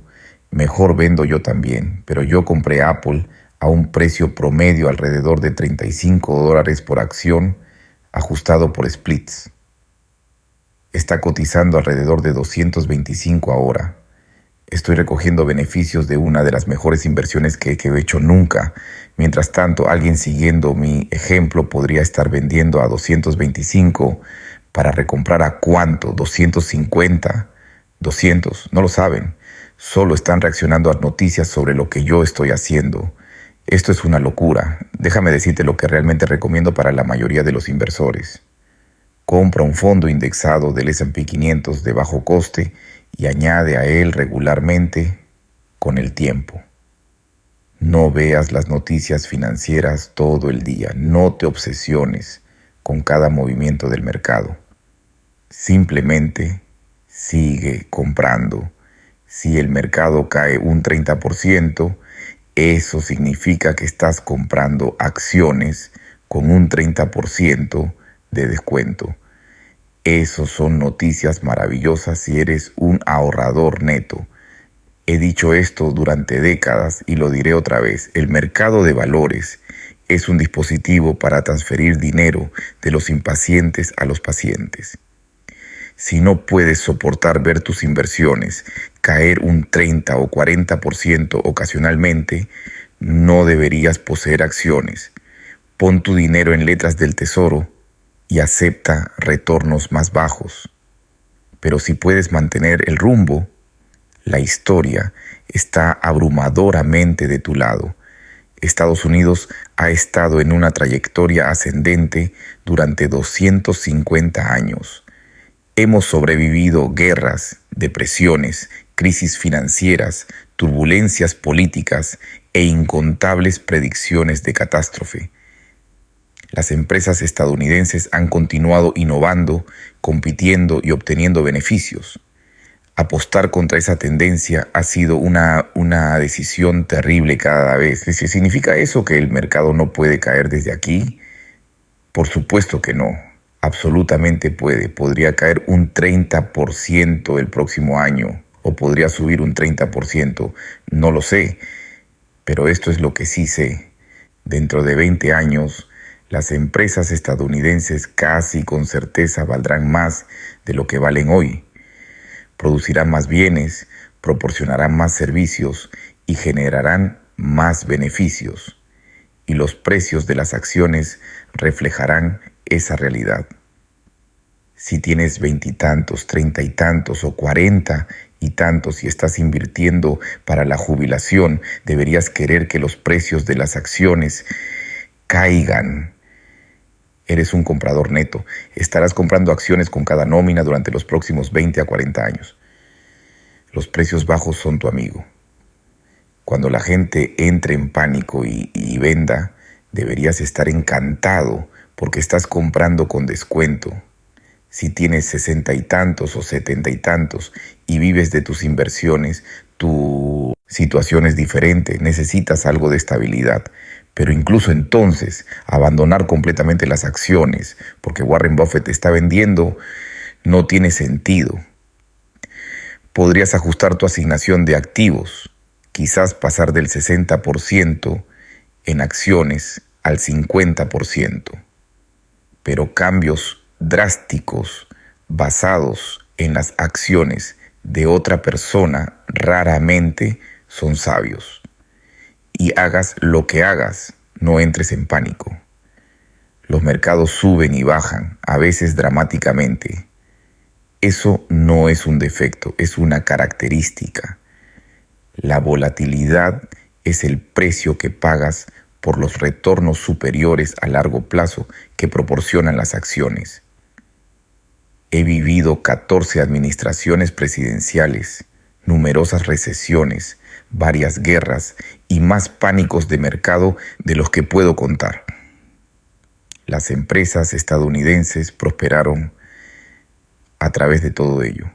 mejor vendo yo también. Pero yo compré Apple a un precio promedio alrededor de $35 por acción, ajustado por splits. Está cotizando alrededor de 225 ahora. Estoy recogiendo beneficios de una de las mejores inversiones que he hecho nunca. Mientras tanto, alguien siguiendo mi ejemplo podría estar vendiendo a 225 ¿Para recomprar a cuánto? ¿250? ¿200? No lo saben. Solo están reaccionando a noticias sobre lo que yo estoy haciendo. Esto es una locura. Déjame decirte lo que realmente recomiendo para la mayoría de los inversores. Compra un fondo indexado del S&P 500 de bajo coste y añade a él regularmente con el tiempo. No veas las noticias financieras todo el día. No te obsesiones con cada movimiento del mercado. Simplemente sigue comprando. Si el mercado cae un 30%, eso significa que estás comprando acciones con un 30% de descuento. Esas son noticias maravillosas si eres un ahorrador neto. He dicho esto durante décadas y lo diré otra vez. El mercado de valores es un dispositivo para transferir dinero de los impacientes a los pacientes. Si no puedes soportar ver tus inversiones caer un 30 o 40% ocasionalmente, no deberías poseer acciones. Pon tu dinero en letras del tesoro y acepta retornos más bajos. Pero si puedes mantener el rumbo, la historia está abrumadoramente de tu lado. Estados Unidos ha estado en una trayectoria ascendente durante 250 años. Hemos sobrevivido guerras, depresiones, crisis financieras, turbulencias políticas e incontables predicciones de catástrofe. Las empresas estadounidenses han continuado innovando, compitiendo y obteniendo beneficios. Apostar contra esa tendencia ha sido una decisión terrible cada vez. ¿Significa eso que el mercado no puede caer desde aquí? Por supuesto que no. Absolutamente puede. Podría caer un 30% el próximo año o podría subir un 30%. No lo sé, pero esto es lo que sí sé. Dentro de 20 años, las empresas estadounidenses casi con certeza valdrán más de lo que valen hoy. Producirán más bienes, proporcionarán más servicios y generarán más beneficios. Y los precios de las acciones reflejarán esa realidad. Si tienes 20 y tantos, 30 y tantos o 40 y tantos y estás invirtiendo para la jubilación, deberías querer que los precios de las acciones caigan. Eres un comprador neto. Estarás comprando acciones con cada nómina durante los próximos 20 a 40 años. Los precios bajos son tu amigo. Cuando la gente entre en pánico y venda, deberías estar encantado porque estás comprando con descuento. Si tienes 60 y tantos o 70 y tantos y vives de tus inversiones, tu situación es diferente, necesitas algo de estabilidad. Pero incluso entonces, abandonar completamente las acciones porque Warren Buffett está vendiendo no tiene sentido. Podrías ajustar tu asignación de activos, quizás pasar del 60% en acciones al 50%. Pero cambios drásticos basados en las acciones de otra persona raramente son sabios. Y hagas lo que hagas, no entres en pánico. Los mercados suben y bajan, a veces dramáticamente. Eso no es un defecto, es una característica. La volatilidad es el precio que pagas por los retornos superiores a largo plazo que proporcionan las acciones. He vivido 14 administraciones presidenciales, numerosas recesiones, varias guerras y más pánicos de mercado de los que puedo contar. Las empresas estadounidenses prosperaron a través de todo ello.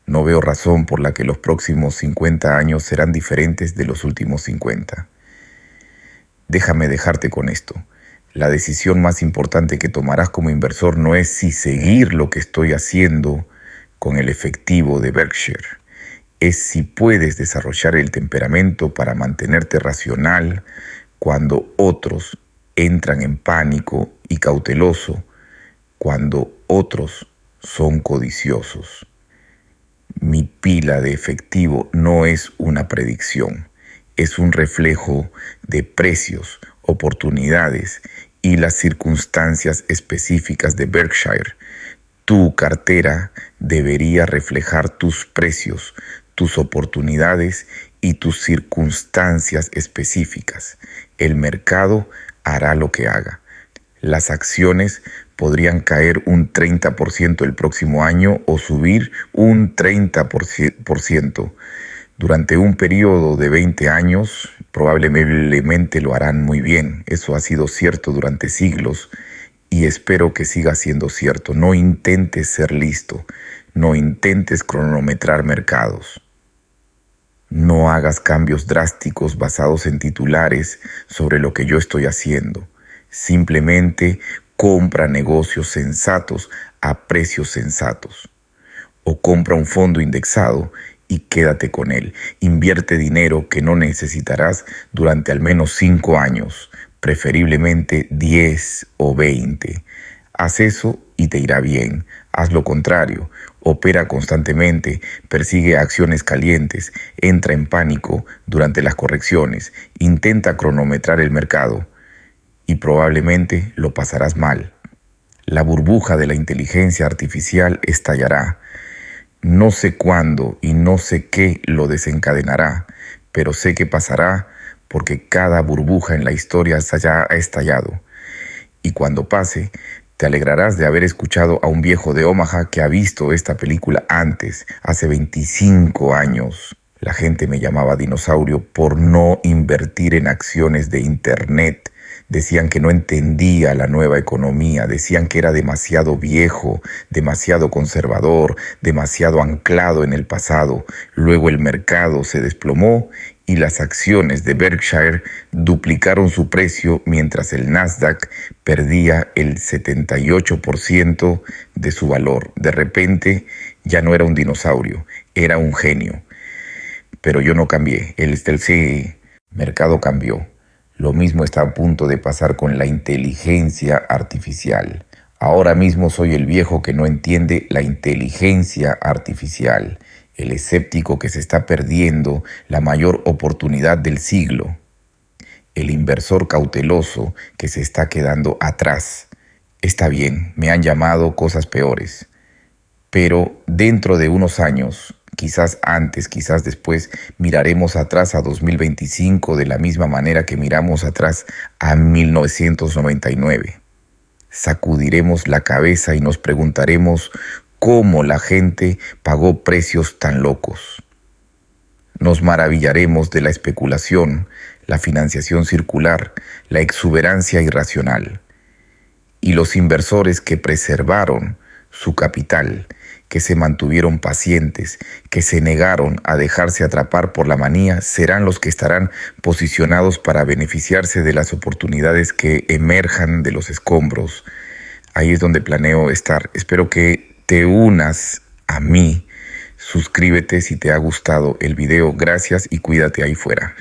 No veo razón por la que los próximos 50 años serán diferentes de los últimos 50. Déjame dejarte con esto. La decisión más importante que tomarás como inversor no es si seguir lo que estoy haciendo con el efectivo de Berkshire. Es si puedes desarrollar el temperamento para mantenerte racional cuando otros entran en pánico y cauteloso cuando otros son codiciosos. Mi pila de efectivo no es una predicción, es un reflejo de precios, oportunidades y las circunstancias específicas de Berkshire. Tu cartera debería reflejar tus precios, tus oportunidades y tus circunstancias específicas. El mercado hará lo que haga. Las acciones podrían caer un 30% el próximo año o subir un 30%. Durante un periodo de 20 años, probablemente lo harán muy bien. Eso ha sido cierto durante siglos y espero que siga siendo cierto. No intentes ser listo, no intentes cronometrar mercados. No hagas cambios drásticos basados en titulares sobre lo que yo estoy haciendo. Simplemente compra negocios sensatos a precios sensatos. O compra un fondo indexado y quédate con él. Invierte dinero que no necesitarás durante al menos 5 años, preferiblemente 10 o 20. Haz eso y te irá bien. Haz lo contrario. Opera constantemente, persigue acciones calientes, entra en pánico durante las correcciones, intenta cronometrar el mercado y probablemente lo pasarás mal. La burbuja de la inteligencia artificial estallará. No sé cuándo y no sé qué lo desencadenará, pero sé que pasará porque cada burbuja en la historia ya ha estallado. Y cuando pase, te alegrarás de haber escuchado a un viejo de Omaha que ha visto esta película antes, hace 25 años. La gente me llamaba dinosaurio por no invertir en acciones de Internet. Decían que no entendía la nueva economía, decían que era demasiado viejo, demasiado conservador, demasiado anclado en el pasado. Luego el mercado se desplomó y las acciones de Berkshire duplicaron su precio mientras el Nasdaq perdía el 78% de su valor. De repente ya no era un dinosaurio, era un genio. Pero yo no cambié, el mercado cambió. Lo mismo está a punto de pasar con la inteligencia artificial. Ahora mismo soy el viejo que no entiende la inteligencia artificial, el escéptico que se está perdiendo la mayor oportunidad del siglo, el inversor cauteloso que se está quedando atrás. Está bien, me han llamado cosas peores, pero dentro de unos años, quizás antes, quizás después, miraremos atrás a 2025 de la misma manera que miramos atrás a 1999. Sacudiremos la cabeza y nos preguntaremos cómo la gente pagó precios tan locos. Nos maravillaremos de la especulación, la financiación circular, la exuberancia irracional. Y los inversores que preservaron su capital, que se mantuvieron pacientes, que se negaron a dejarse atrapar por la manía, serán los que estarán posicionados para beneficiarse de las oportunidades que emerjan de los escombros. Ahí es donde planeo estar. Espero que te unas a mí. Suscríbete si te ha gustado el video. Gracias y cuídate ahí fuera.